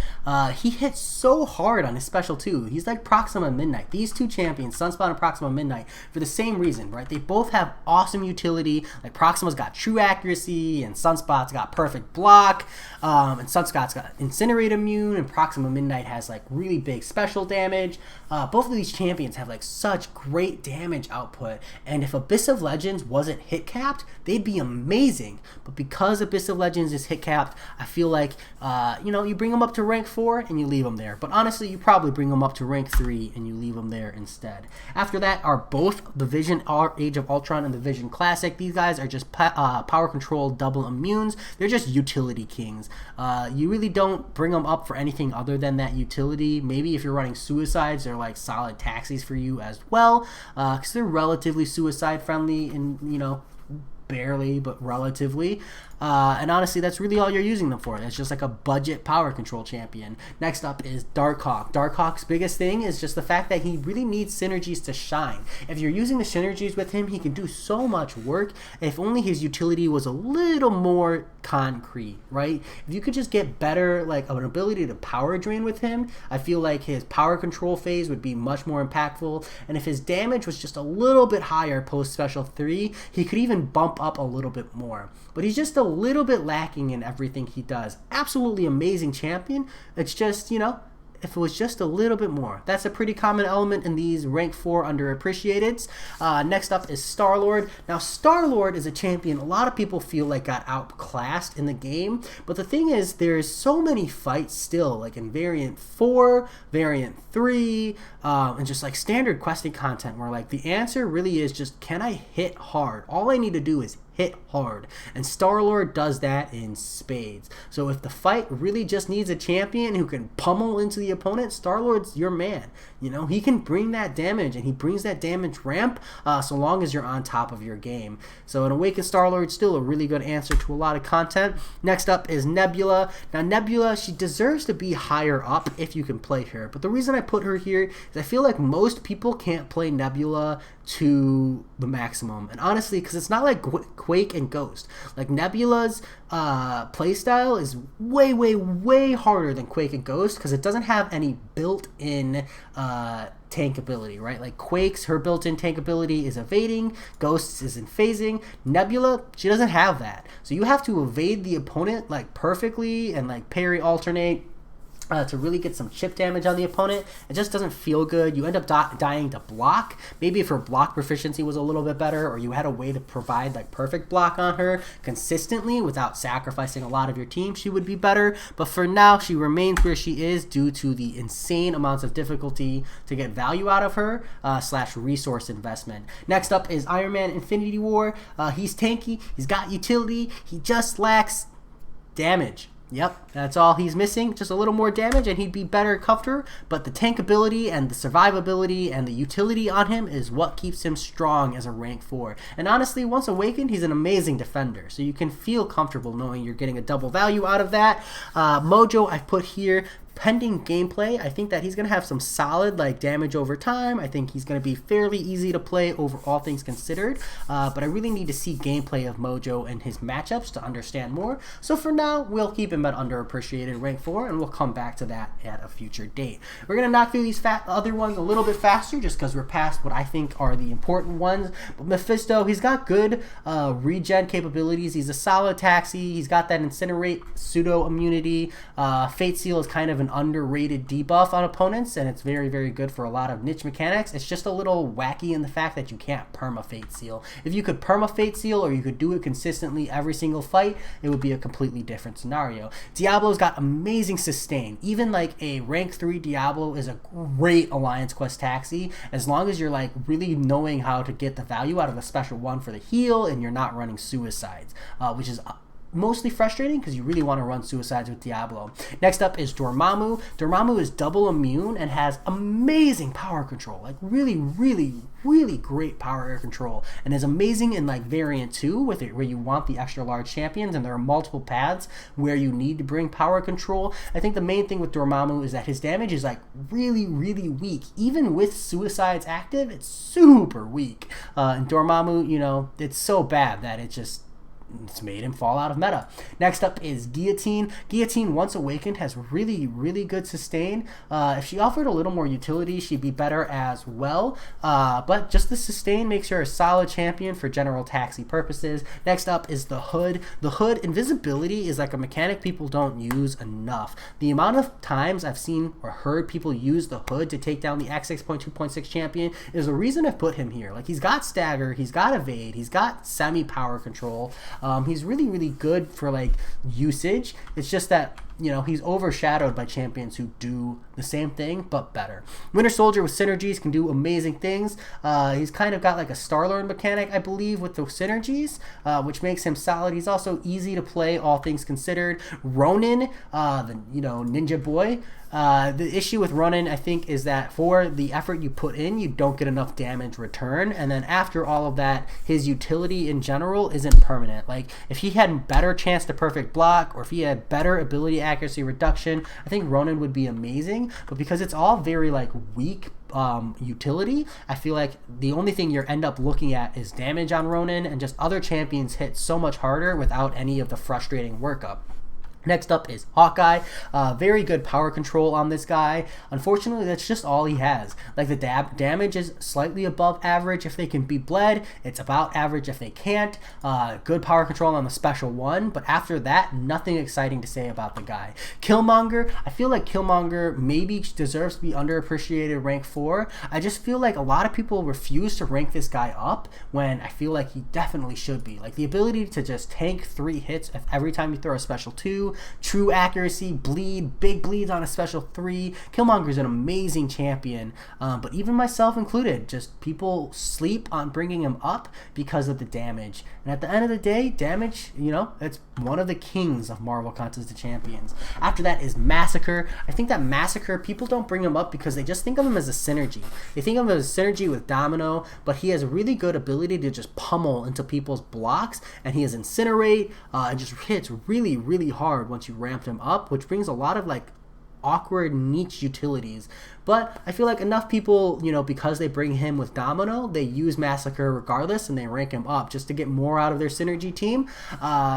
He hits so hard on his special too. He's like Proxima Midnight. These two champions, Sunspot and Proxima Midnight, for the same reason, right? They both have awesome utility. Like Proxima's got true accuracy and Sunspot's got perfect block. And Sunspot's got Incinerate immune, and Proxima Midnight has like really big special damage. Both of these champions have like such great damage output. And if Abyss of Legends wasn't hit capped, they'd be amazing. But because Abyss of Legends is hit capped, I feel like you bring them up to rank 4 and you leave them there. But honestly, you probably bring them up to rank 3 and you leave them there instead. After that are both the Vision Age of Ultron and the Vision Classic. These guys are just power control double immunes. They're just utility kings. You really don't bring them up for anything other than that utility. Maybe if you're running suicides, they're like solid taxis for you as well, because they're relatively suicide friendly and barely, but relatively. And honestly, that's really all you're using them for. It's just like a budget power control champion. Next up is Darkhawk. Darkhawk's biggest thing is just the fact that he really needs synergies to shine. If you're using the synergies with him, he can do so much work. If only his utility was a little more concrete, right? If you could just get better, like an ability to power drain with him, I feel like his power control phase would be much more impactful. And if his damage was just a little bit higher post special 3, he could even bump up a little bit more. But he's just a little bit lacking in everything he does. Absolutely amazing champion. It's just, if it was just a little bit more. That's a pretty common element in these rank 4 underappreciateds. Next up is Star-Lord. Now, Star-Lord is a champion a lot of people feel like got outclassed in the game, but the thing is, there's so many fights still, like in variant 4, variant 3, and just like standard questing content where like the answer really is just, can I hit hard? All I need to do is hit hard, and Star-Lord does that in spades. So if the fight really just needs a champion who can pummel into the opponent, Star-Lord's your man. He can bring that damage, and he brings that damage ramp so long as you're on top of your game. So an Awakened Star-Lord's still a really good answer to a lot of content. Next up is Nebula. Now Nebula, she deserves to be higher up if you can play her, but the reason I put her here is I feel like most people can't play Nebula to the maximum, and honestly, because it's not like Quake and Ghost. Like Nebula's playstyle is way harder than Quake and Ghost because it doesn't have any built-in tank ability, right? Like Quake's, her built-in tank ability is evading, Ghost's isn't phasing. Nebula, she doesn't have that. So you have to evade the opponent like perfectly and like parry alternate to really get some chip damage on the opponent. It just doesn't feel good. You end up dying to block. Maybe if her block proficiency was a little bit better, or you had a way to provide like perfect block on her consistently without sacrificing a lot of your team, she would be better. But for now, she remains where she is due to the insane amounts of difficulty to get value out of her / resource investment. Next up is Iron Man Infinity War. He's tanky, he's got utility, he just lacks damage. Yep, that's all he's missing, just a little more damage and he'd be better covered, but the tank ability and the survivability and the utility on him is what keeps him strong as a rank 4. And honestly, once awakened, he's an amazing defender, so you can feel comfortable knowing you're getting a double value out of that. Mojo I've put here. Pending gameplay, I think that he's going to have some solid like damage over time. I think he's going to be fairly easy to play over all things considered, but I really need to see gameplay of Mojo and his matchups to understand more. So for now, we'll keep him at underappreciated rank 4, and we'll come back to that at a future date. We're going to knock through these other ones a little bit faster just because we're past what I think are the important ones. But Mephisto, he's got good regen capabilities. He's a solid taxi. He's got that Incinerate pseudo immunity. Fate Seal is kind of an underrated debuff on opponents, and it's very good for a lot of niche mechanics. It's just a little wacky in the fact that you can't perma Fate Seal. If you could perma Fate Seal, or you could do it consistently every single fight, it would be a completely different scenario. Diablo's got amazing sustain. Even like a rank 3 Diablo is a great Alliance Quest taxi, as long as you're like really knowing how to get the value out of a special one for the heal and you're not running suicides, which is mostly frustrating because you really want to run suicides with Diablo. Next up is Dormammu. Dormammu is double immune and has amazing power control, like really, really, really great power control, and is amazing in like variant 2 with it where you want the extra large champions and there are multiple paths where you need to bring power control. I think the main thing with Dormammu is that his damage is like really, really weak. Even with suicides active, it's super weak. And Dormammu, you know, it's so bad that it's made him fall out of meta. Next up is Guillotine. Guillotine, once awakened, has really, really good sustain. If she offered a little more utility, she'd be better as well. But just the sustain makes her a solid champion for general taxi purposes. Next up is the Hood. The Hood, invisibility is like a mechanic people don't use enough. The amount of times I've seen or heard people use the Hood to take down the X6.2.6 champion is the reason I've put him here. Like, he's got stagger, he's got evade, he's got semi-power control. He's really, really good for like usage. It's just that, you know, he's overshadowed by champions who do the same thing but better. Winter Soldier with synergies can do amazing things. He's kind of got like a Star-Lord mechanic, I believe, with the synergies, which makes him solid. He's also easy to play, all things considered. Ronin, the ninja boy. The issue with Ronin, I think, is that for the effort you put in, you don't get enough damage return, and then after all of that, his utility in general isn't permanent. Like, if he had better chance to perfect block, or if he had better ability accuracy reduction, I think Ronin would be amazing, but because it's all very like weak utility, I feel like the only thing you end up looking at is damage on Ronin, and just other champions hit so much harder without any of the frustrating workup. Next up is Hawkeye. Very good power control on this guy. Unfortunately, that's just all he has. Like, the damage is slightly above average if they can be bled. It's about average if they can't. Good power control on the special one, but after that, nothing exciting to say about the guy. Killmonger. I feel like Killmonger maybe deserves to be underappreciated rank 4. I just feel like a lot of people refuse to rank this guy up when I feel like he definitely should be. Like, the ability to just tank 3 hits every time you throw a special 2, true accuracy, bleed, big bleeds on a special 3. Killmonger's an amazing champion, but even myself included, just people sleep on bringing him up because of the damage. And at the end of the day, damage, you know, it's one of the kings of Marvel Contest of Champions. After that is Massacre. I think that Massacre, people don't bring him up because they just think of him as a synergy. They think of him as a synergy with Domino, but he has a really good ability to just pummel into people's blocks, and he has Incinerate, and just hits really, really hard once you ramped him up, which brings a lot of like awkward niche utilities. But I feel like enough people, you know, because they bring him with Domino, they use Massacre regardless and they rank him up just to get more out of their synergy team,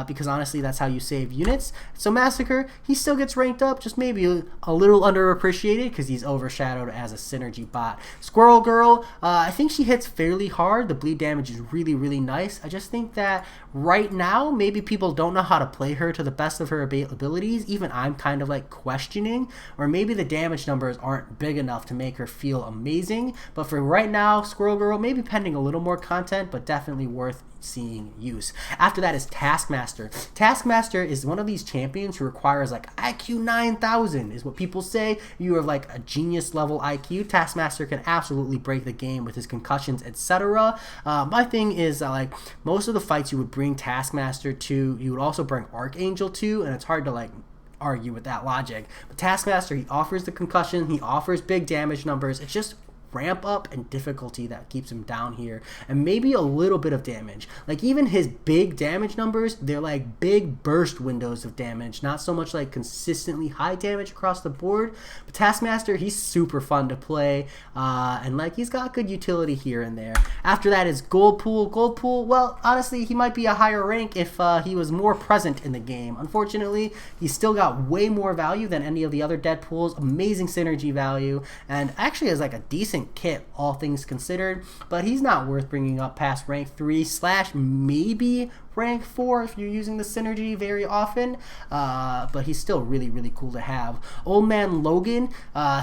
because honestly that's how you save units. So Massacre, he still gets ranked up, just maybe a little underappreciated because he's overshadowed as a synergy bot. Squirrel Girl, I think she hits fairly hard. The bleed damage is really, really nice. I just think that right now maybe people don't know how to play her to the best of her abilities. Even I'm kind of like questioning, or maybe the damage numbers aren't big enough to make her feel amazing. But for right now, Squirrel Girl, maybe pending a little more content, but definitely worth seeing use. After that is Taskmaster. Taskmaster is one of these champions who requires like IQ 9,000 is what people say. You have like a genius level IQ. Taskmaster can absolutely break the game with his concussions, etc. My thing is like most of the fights you would bring Taskmaster to, you would also bring Archangel to, and it's hard to like argue with that logic. But Taskmaster, he offers the concussion, he offers big damage numbers. It's just ramp up and difficulty that keeps him down here, and maybe a little bit of damage. Like, even his big damage numbers, they're like big burst windows of damage, not so much like consistently high damage across the board. But Taskmaster, he's super fun to play, and like he's got good utility here and there. After that is Goldpool. Goldpool, well, honestly, he might be a higher rank if he was more present in the game. Unfortunately, he's still got way more value than any of the other Deadpools. Amazing synergy value, and actually has like a decent kit, all things considered, but he's not worth bringing up past rank 3 / maybe rank 4 if you're using the synergy very often, but he's still really, really cool to have. Old Man Logan,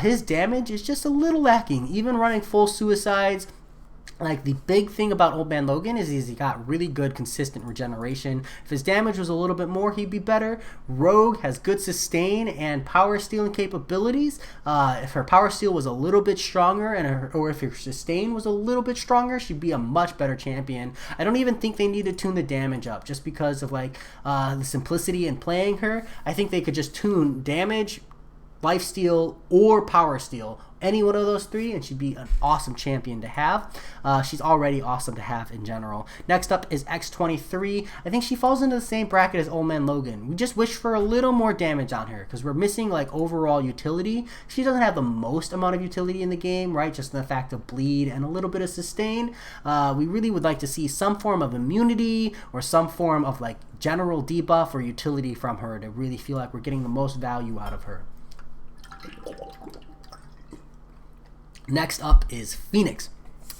his damage is just a little lacking. Even running full suicides, Like, the big thing about Old Man Logan is he got really good consistent regeneration. If his damage was a little bit more, he'd be better. Rogue has good sustain and power stealing capabilities. If her power steal was a little bit stronger, or if her sustain was a little bit stronger, she'd be a much better champion. I don't even think they need to tune the damage up just because of like the simplicity in playing her. I think they could just tune damage, lifesteal, or power steal, any one of those three, and she'd be an awesome champion to have. She's already awesome to have in general. Next up is X23. I think she falls into the same bracket as Old Man Logan. We just wish for a little more damage on her because we're missing like overall utility. She doesn't have the most amount of utility in the game, right? Just in the fact of bleed and a little bit of sustain. We really would like to see some form of immunity or some form of like general debuff or utility from her to really feel like we're getting the most value out of her. Next up is Phoenix.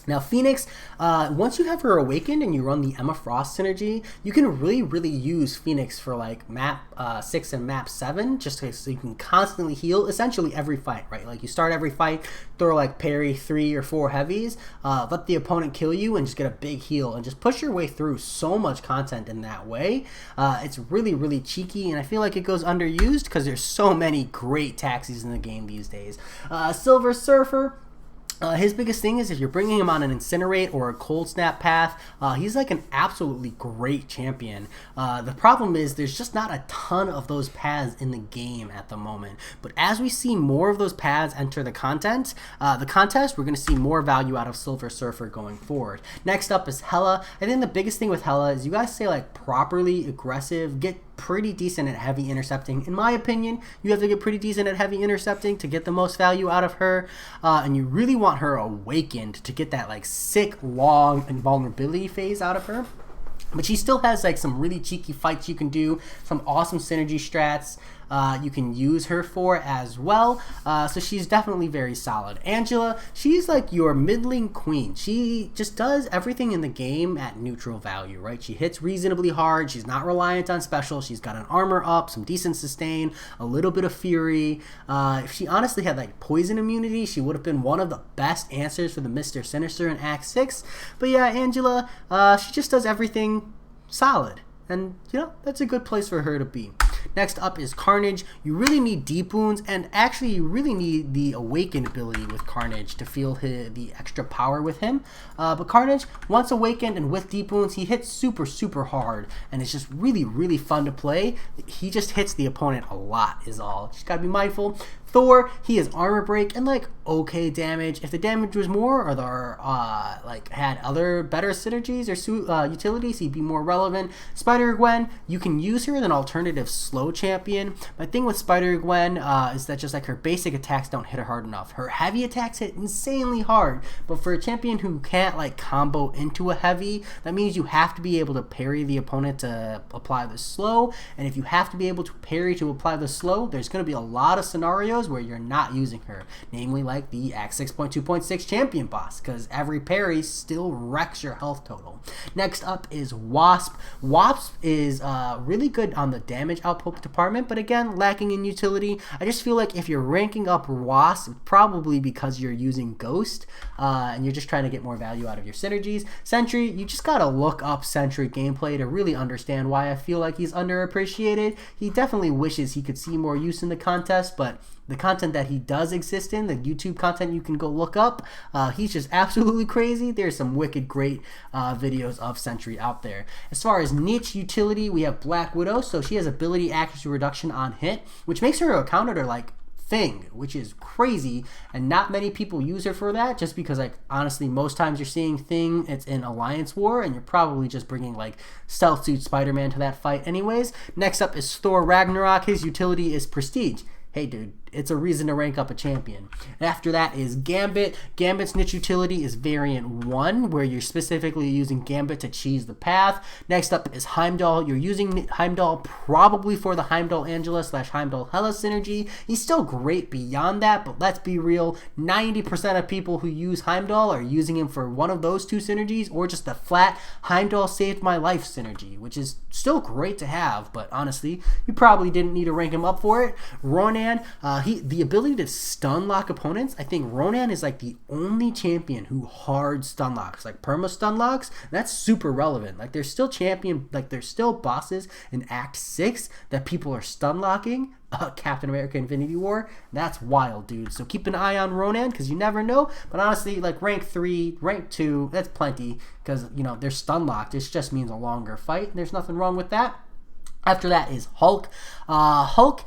Now, Phoenix, once you have her awakened and you run the Emma Frost synergy, you can really use Phoenix for like map 6 and map 7, just so you can constantly heal essentially every fight, right? Like, you start every fight, throw like parry 3 or 4 heavies, let the opponent kill you and just get a big heal and just push your way through so much content in that way. It's really cheeky, and I feel like it goes underused because there's so many great taxis in the game these days. Silver Surfer. His biggest thing is if you're bringing him on an Incinerate or a Cold Snap path, he's like an absolutely great champion. The problem is there's just not a ton of those paths in the game at the moment. But as we see more of those paths enter the contest, we're going to see more value out of Silver Surfer going forward. Next up is Hela. I think the biggest thing with Hela is you guys say like properly aggressive, get pretty decent at heavy intercepting. In my opinion, you have to get pretty decent at heavy intercepting to get the most value out of her, and you really want her awakened to get that like sick long invulnerability phase out of her. But she still has like some really cheeky fights you can do, some awesome synergy strats you can use her for as well. So she's definitely very solid. Angela, she's like your middling queen. She just does everything in the game at neutral value, right? She hits reasonably hard. She's not reliant on special. She's got an armor up, some decent sustain, a little bit of fury. If she honestly had like poison immunity, she would have been one of the best answers for the Mr. Sinister in Act 6. But yeah, Angela, she just does everything solid. And, you know, that's a good place for her to be. Next up is Carnage. You really need deep wounds, and actually you really need the awakened ability with Carnage to feel the extra power with him. But Carnage, once awakened and with deep wounds, he hits super hard, and it's just really fun to play. He just hits the opponent a lot is all. Just gotta be mindful. Thor, he has armor break and like okay damage. If the damage was more or there like had other better synergies or utilities, he'd be more relevant. Spider-Gwen, you can use her as an alternative slow champion. My thing with Spider-Gwen is that just like her basic attacks don't hit her hard enough. Her heavy attacks hit insanely hard, but for a champion who can't like combo into a heavy, that means you have to be able to parry the opponent to apply the slow, and if you have to be able to parry to apply the slow, there's going to be a lot of scenarios where you're not using her, namely like the Act 6.2.6 champion boss, because every parry still wrecks your health total. Next up is Wasp. Wasp is really good on the damage output department, but again, lacking in utility. I just feel like if you're ranking up Wasp, probably because you're using Ghost, and you're just trying to get more value out of your synergies. Sentry, you just gotta look up Sentry gameplay to really understand why I feel like he's underappreciated. He definitely wishes he could see more use in the contest, but the content that he does exist in, the YouTube content you can go look up, he's just absolutely crazy. There's some wicked great videos of Sentry out there. As far as niche utility, we have Black Widow, so she has ability accuracy reduction on hit, which makes her a counter to like Thing, which is crazy, and not many people use her for that, just because like honestly most times you're seeing Thing, it's in Alliance War, and you're probably just bringing like Stealth Suit Spider-Man to that fight anyways. Next up is Thor Ragnarok. His utility is Prestige. Hey dude, it's a reason to rank up a champion. After that is Gambit. Gambit's niche utility is variant 1, where you're specifically using Gambit to cheese the path. Next up is Heimdall. You're using Heimdall probably for the Heimdall Angela / Heimdall Hela synergy. He's still great beyond that, but let's be real, 90% of people who use Heimdall are using him for one of those two synergies, or just the flat Heimdall saved my life synergy, which is still great to have, but honestly, you probably didn't need to rank him up for it. Ronan, The ability to stun lock opponents. I think Ronan is like the only champion who hard stun locks, like perma stun locks. That's super relevant. Like there's still there's still bosses in Act 6 that people are stun locking. Captain America Infinity War. That's wild, dude. So keep an eye on Ronan because you never know. But honestly, like rank 3, rank 2, that's plenty because, you know, they're stun locked. It just means a longer fight. And there's nothing wrong with that. After that is Hulk. Hulk,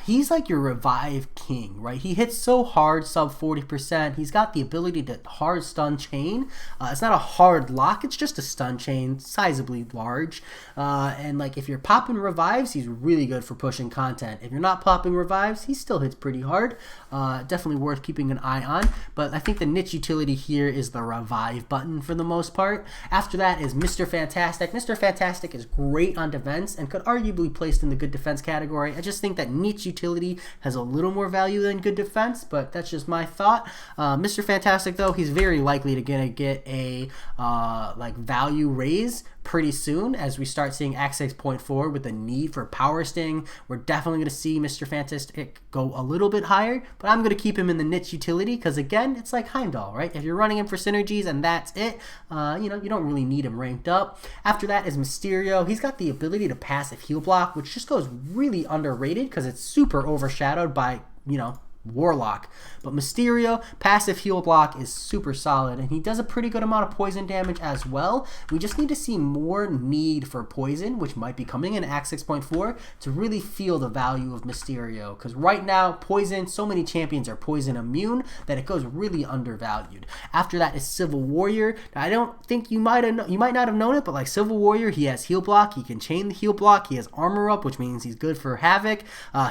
he's like your revive king, right? He hits so hard, sub 40%. He's got the ability to hard stun chain. It's not a hard lock, it's just a stun chain, sizably large. And like if you're popping revives, he's really good for pushing content. If you're not popping revives, he still hits pretty hard. Definitely worth keeping an eye on. But I think the niche utility here is the revive button for the most part. After that is Mr. Fantastic. Mr. Fantastic is great on defense and could arguably be placed in the good defense category. I just think that niche utility has a little more value than good defense, but that's just my thought. Mr. Fantastic, though, he's very likely to get a like value raise pretty soon as we start seeing Act 6.4 with the need for Power Sting. We're definitely going to see Mr. Fantastic go a little bit higher, but I'm going to keep him in the niche utility because, again, it's like Heimdall, right? If you're running him for synergies and that's it, you know, you don't really need him ranked up. After that is Mysterio. He's got the ability to passive heal block, which just goes really underrated because it's super overshadowed by, you know, Warlock. But Mysterio, passive heal block is super solid, and he does a pretty good amount of poison damage as well. We just need to see more need for poison, which might be coming in Act 6.4, to really feel the value of Mysterio. Because right now, poison, so many champions are poison immune that it goes really undervalued. After that is Civil Warrior. Now, I don't think you might not have known it, but like Civil Warrior, he has heal block, he can chain the heal block, he has armor up, which means he's good for Havoc.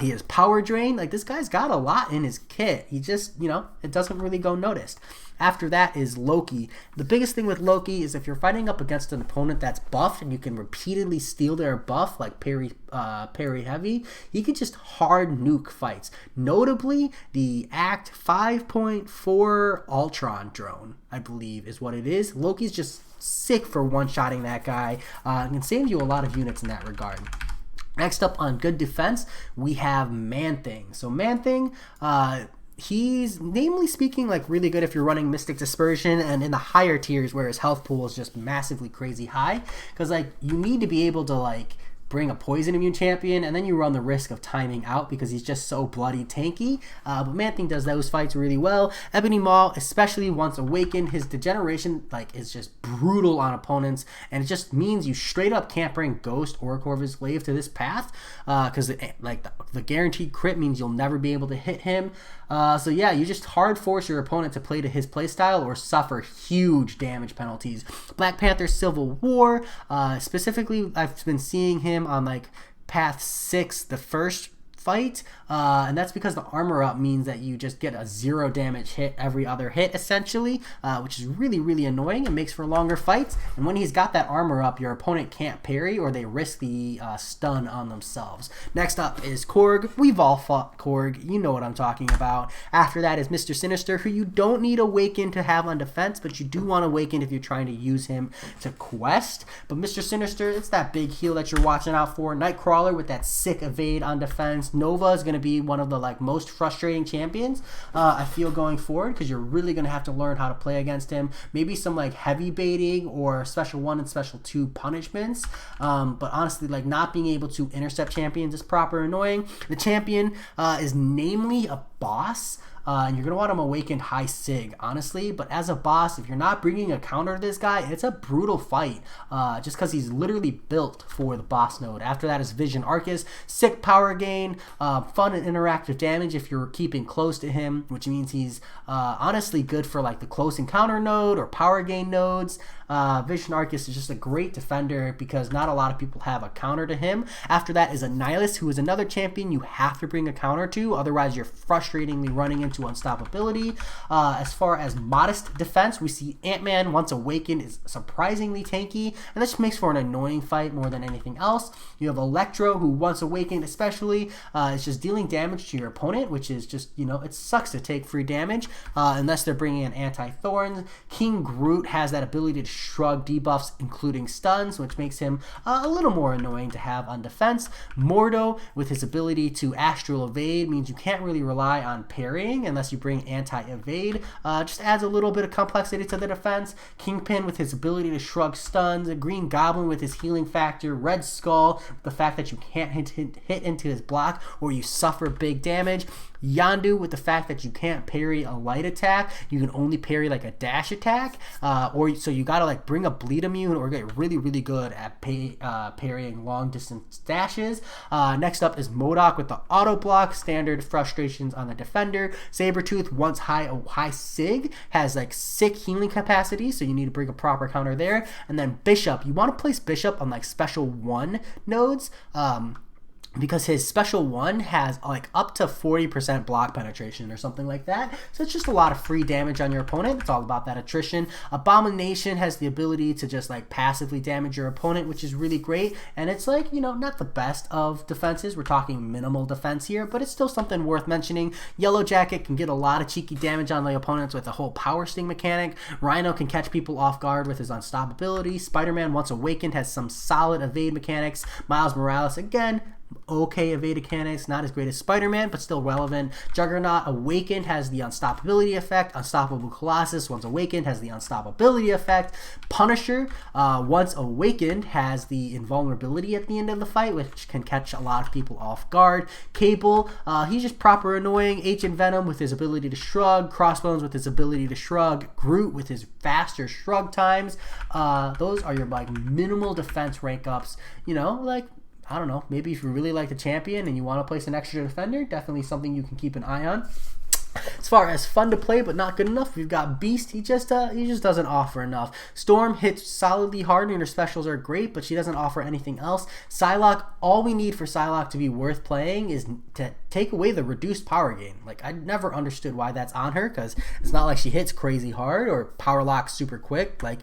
He has power drain. Like this guy's got a lot in his kit. He just, you know, it doesn't really go noticed. After that is Loki. The biggest thing with Loki is if you're fighting up against an opponent that's buffed and you can repeatedly steal their buff, like parry heavy, he can just hard nuke fights. Notably, the Act 5.4 Ultron drone, I believe is what it is. Loki's just sick for one-shotting that guy and can save you a lot of units in that regard. Next up on good defense, we have Man-Thing. So Man-Thing, he's, namely speaking, like really good if you're running Mystic Dispersion and in the higher tiers where his health pool is just massively crazy high. Because like you need to be able to like bring a poison immune champion, and then you run the risk of timing out because he's just so bloody tanky. But Man-Thing does those fights really well. Ebony Maw, especially once awakened, his degeneration like is just brutal on opponents, and it just means you straight up can't bring Ghost or Corvus Glaive to this path because like the guaranteed crit means you'll never be able to hit him. So yeah, you just hard force your opponent to play to his playstyle or suffer huge damage penalties. Black Panther Civil War, specifically I've been seeing him on like path 6, the first fight, and that's because the armor up means that you just get a 0 damage hit every other hit essentially, which is really, really annoying. It makes for longer fights, and when he's got that armor up, your opponent can't parry or they risk the stun on themselves. Next up is Korg. We've all fought Korg, you know what I'm talking about. After that is Mr. Sinister, who you don't need Awaken to have on defense, but you do want Awaken if you're trying to use him to quest. But Mr. Sinister, it's that big heal that you're watching out for. Nightcrawler with that sick evade on defense. Nova is going to be one of the like most frustrating champions I feel going forward, because you're really going to have to learn how to play against him. Maybe some like heavy baiting or special 1 and special 2 punishments, but honestly, like not being able to intercept champions is proper annoying. The champion is namely a boss, and you're going to want him awakened high sig, honestly. But as a boss, if you're not bringing a counter to this guy, it's a brutal fight, just because he's literally built for the boss node. After that is Vision Arcus. Sick power gain, fun and interactive damage if you're keeping close to him, which means he's honestly good for like the close encounter node or power gain nodes. Vision Arcus is just a great defender because not a lot of people have a counter to him. After that is Annihilus, who is another champion you have to bring a counter to, otherwise you're frustratingly running into unstoppability. As far as modest defense, we see Ant-Man, once awakened, is surprisingly tanky, and this makes for an annoying fight more than anything else. You have Electro, who once awakened especially is just dealing damage to your opponent, which is just, you know, it sucks to take free damage unless they're bringing in Anti-Thorns. King Groot has that ability to shrug debuffs, including stuns, which makes him a little more annoying to have on defense. Mordo, with his ability to astral evade, means you can't really rely on parrying unless you bring anti-evade. Just adds a little bit of complexity to the defense. Kingpin, with his ability to shrug stuns. A Green Goblin with his healing factor. Red Skull, the fact that you can't hit into his block or you suffer big damage. Yondu, with the fact that you can't parry a light attack, you can only parry like a dash attack, or so you gotta like bring a bleed immune or get really good at parrying long distance dashes. Next up is MODOK with the auto block, standard frustrations on the defender. Sabretooth, once high sig, has like sick healing capacity, so you need to bring a proper counter there. And then Bishop, you want to place Bishop on like special 1 nodes, because his special 1 has like up to 40% block penetration or something like that. So it's just a lot of free damage on your opponent. It's all about that attrition. Abomination has the ability to just like passively damage your opponent, which is really great. And it's like, you know, not the best of defenses. We're talking minimal defense here, but it's still something worth mentioning. Yellow Jacket can get a lot of cheeky damage on the opponents with the whole power sting mechanic. Rhino can catch people off guard with his unstoppability. Spider-Man, once awakened, has some solid evade mechanics. Miles Morales, again, okay evade mechanics, not as great as Spider-Man, but still relevant. Juggernaut, awakened, has the unstoppability effect. Unstoppable Colossus, once awakened, has the unstoppability effect. Punisher, once awakened, has the invulnerability at the end of the fight, which can catch a lot of people off guard. Cable, he's just proper annoying. Ancient Venom with his ability to shrug. Crossbones with his ability to shrug. Groot with his faster shrug times. Those are your like minimal defense rank ups. You know, like, I don't know, maybe if you really like the champion and you want to place an extra defender, definitely something you can keep an eye on. As far as fun to play but not good enough, we've got Beast. He just doesn't offer enough. Storm hits solidly hard and her specials are great, but she doesn't offer anything else. Psylocke, all we need for Psylocke to be worth playing is to take away the reduced power gain. Like, I never understood why that's on her, because it's not like she hits crazy hard or power locks super quick. Like,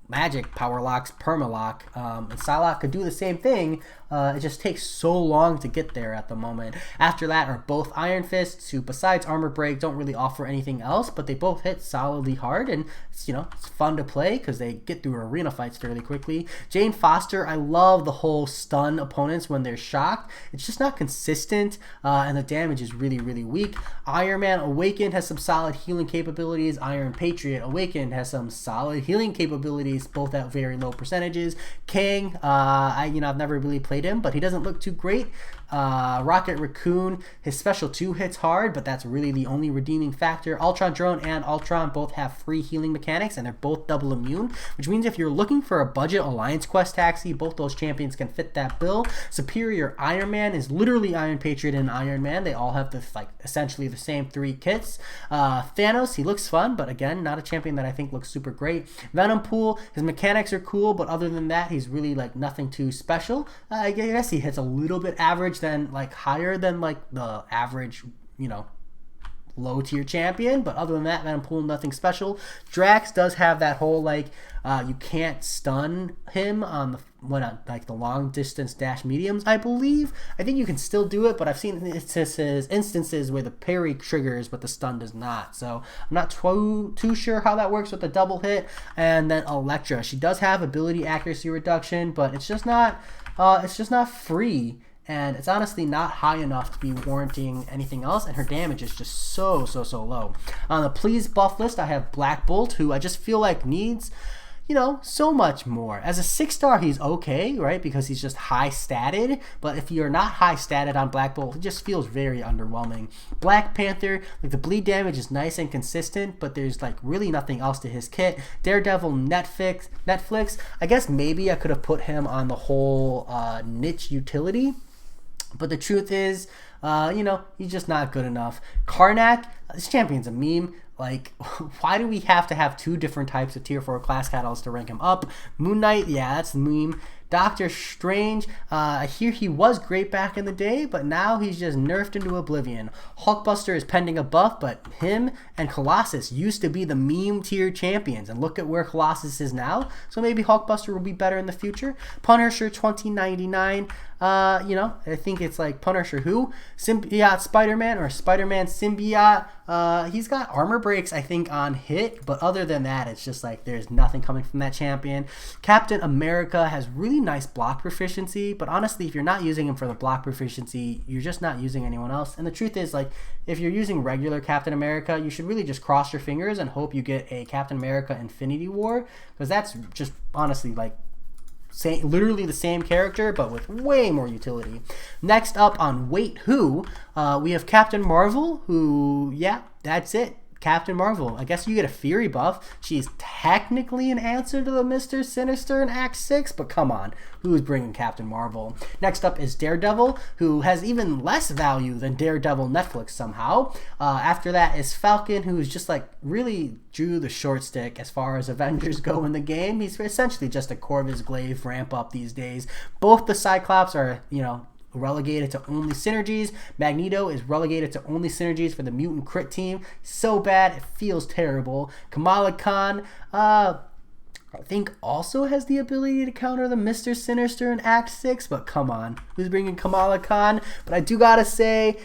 Magic power locks permalock, and Psylocke could do the same thing. It just takes so long to get there at the moment. After that are both Iron Fists, who besides Armor Break don't really offer anything else, but they both hit solidly hard, and it's, you know, it's fun to play because they get through arena fights fairly quickly. Jane Foster, I love the whole stun opponents when they're shocked. It's just not consistent, and the damage is really weak. Iron Man Awakened has some solid healing capabilities. Iron Patriot Awakened has some solid healing capabilities, both at very low percentages. Kang, I've never really played him, but he doesn't look too great. Rocket Raccoon, his special 2 hits hard, but that's really the only redeeming factor. Ultron Drone and Ultron both have free healing mechanics, and they're both double immune, which means if you're looking for a budget Alliance Quest taxi, both those champions can fit that bill. Superior Iron Man is literally Iron Patriot and Iron Man. They all have the essentially the same 3 kits. Thanos, he looks fun, but again, not a champion that I think looks super great. Venom Pool, his mechanics are cool, but other than that, he's really like nothing too special. I guess he hits a little bit average, than like higher than like the average, you know, low tier champion, but other than that, Venom Pool, nothing special. Drax does have that whole like you can't stun him on the like the long distance dash mediums, I believe. I think you can still do it, but I've seen instances where the parry triggers but the stun does not, so I'm not too sure how that works with the double hit. And then Elektra, she does have ability accuracy reduction, but it's just not free, and it's honestly not high enough to be warranting anything else, and her damage is just so low. On the please buff list, I have Black Bolt, who I just feel like needs, you know, so much more. As a 6-star, he's okay, right, because he's just high statted, but if you're not high statted on Black Bolt, it just feels very underwhelming. Black Panther, like the bleed damage is nice and consistent, but there's like really nothing else to his kit. Daredevil Netflix, I guess maybe I could have put him on the whole niche utility, but the truth is, you know, he's just not good enough. Karnak, this champion's a meme. Like, why do we have to have 2 different types of tier 4 class catalysts to rank him up? Moon Knight, yeah, that's the meme. Doctor Strange, I hear he was great back in the day, but now he's just nerfed into oblivion. Hulkbuster is pending a buff, but him and Colossus used to be the meme tier champions, and look at where Colossus is now, so maybe Hulkbuster will be better in the future. Punisher 2099, You know, I think it's like Punisher Who, Symbiote Spider-Man or Spider-Man Symbiote. He's got armor breaks, I think, on hit, but other than that, it's just like there's nothing coming from that champion. Captain America has really nice block proficiency, but honestly, if you're not using him for the block proficiency, you're just not using anyone else. And the truth is, like, if you're using regular Captain America, you should really just cross your fingers and hope you get a Captain America Infinity War, because that's just honestly like literally the same character but with way more utility. Next up on Wait Who, we have Captain Marvel, who, yeah, that's it. Captain Marvel. I guess you get a Fury buff. She's technically an answer to the Mr. Sinister in Act 6, but come on, who's bringing Captain Marvel? Next up is Daredevil, who has even less value than Daredevil Netflix somehow. After that is Falcon, who's just like really drew the short stick as far as Avengers go in the game. He's essentially just a Corvus Glaive ramp up these days. Both the Cyclops are, you know, relegated to only synergies. Magneto is relegated to only synergies for the mutant crit team. So bad, it feels terrible. Kamala Khan, I think also has the ability to counter the Mr. Sinister in Act 6, but come on, who's bringing Kamala Khan? But I do gotta say,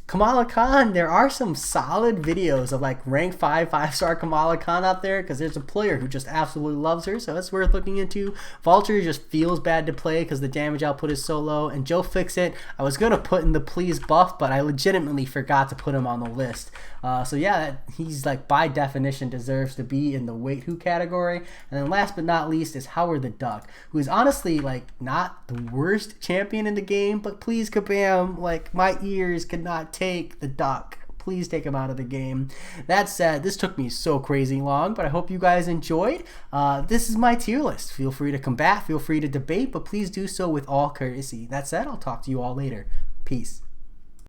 Kamala Khan, there are some solid videos of like rank 5-star Kamala Khan out there, because there's a player who just absolutely loves her, so that's worth looking into. Vulture just feels bad to play because the damage output is so low, and Joe Fixit, I was going to put in the please buff, but I legitimately forgot to put him on the list. So yeah, he's like by definition deserves to be in the Wait Who category. And then last but not least is Howard the Duck, who is honestly like not the worst champion in the game, but please Kabam, like my ears could not take the Duck. Please take him out of the game. That said, this took me so crazy long, but I hope you guys enjoyed. This is my tier list. Feel free to combat, feel free to debate, but please do so with all courtesy. That said, I'll talk to you all later. Peace.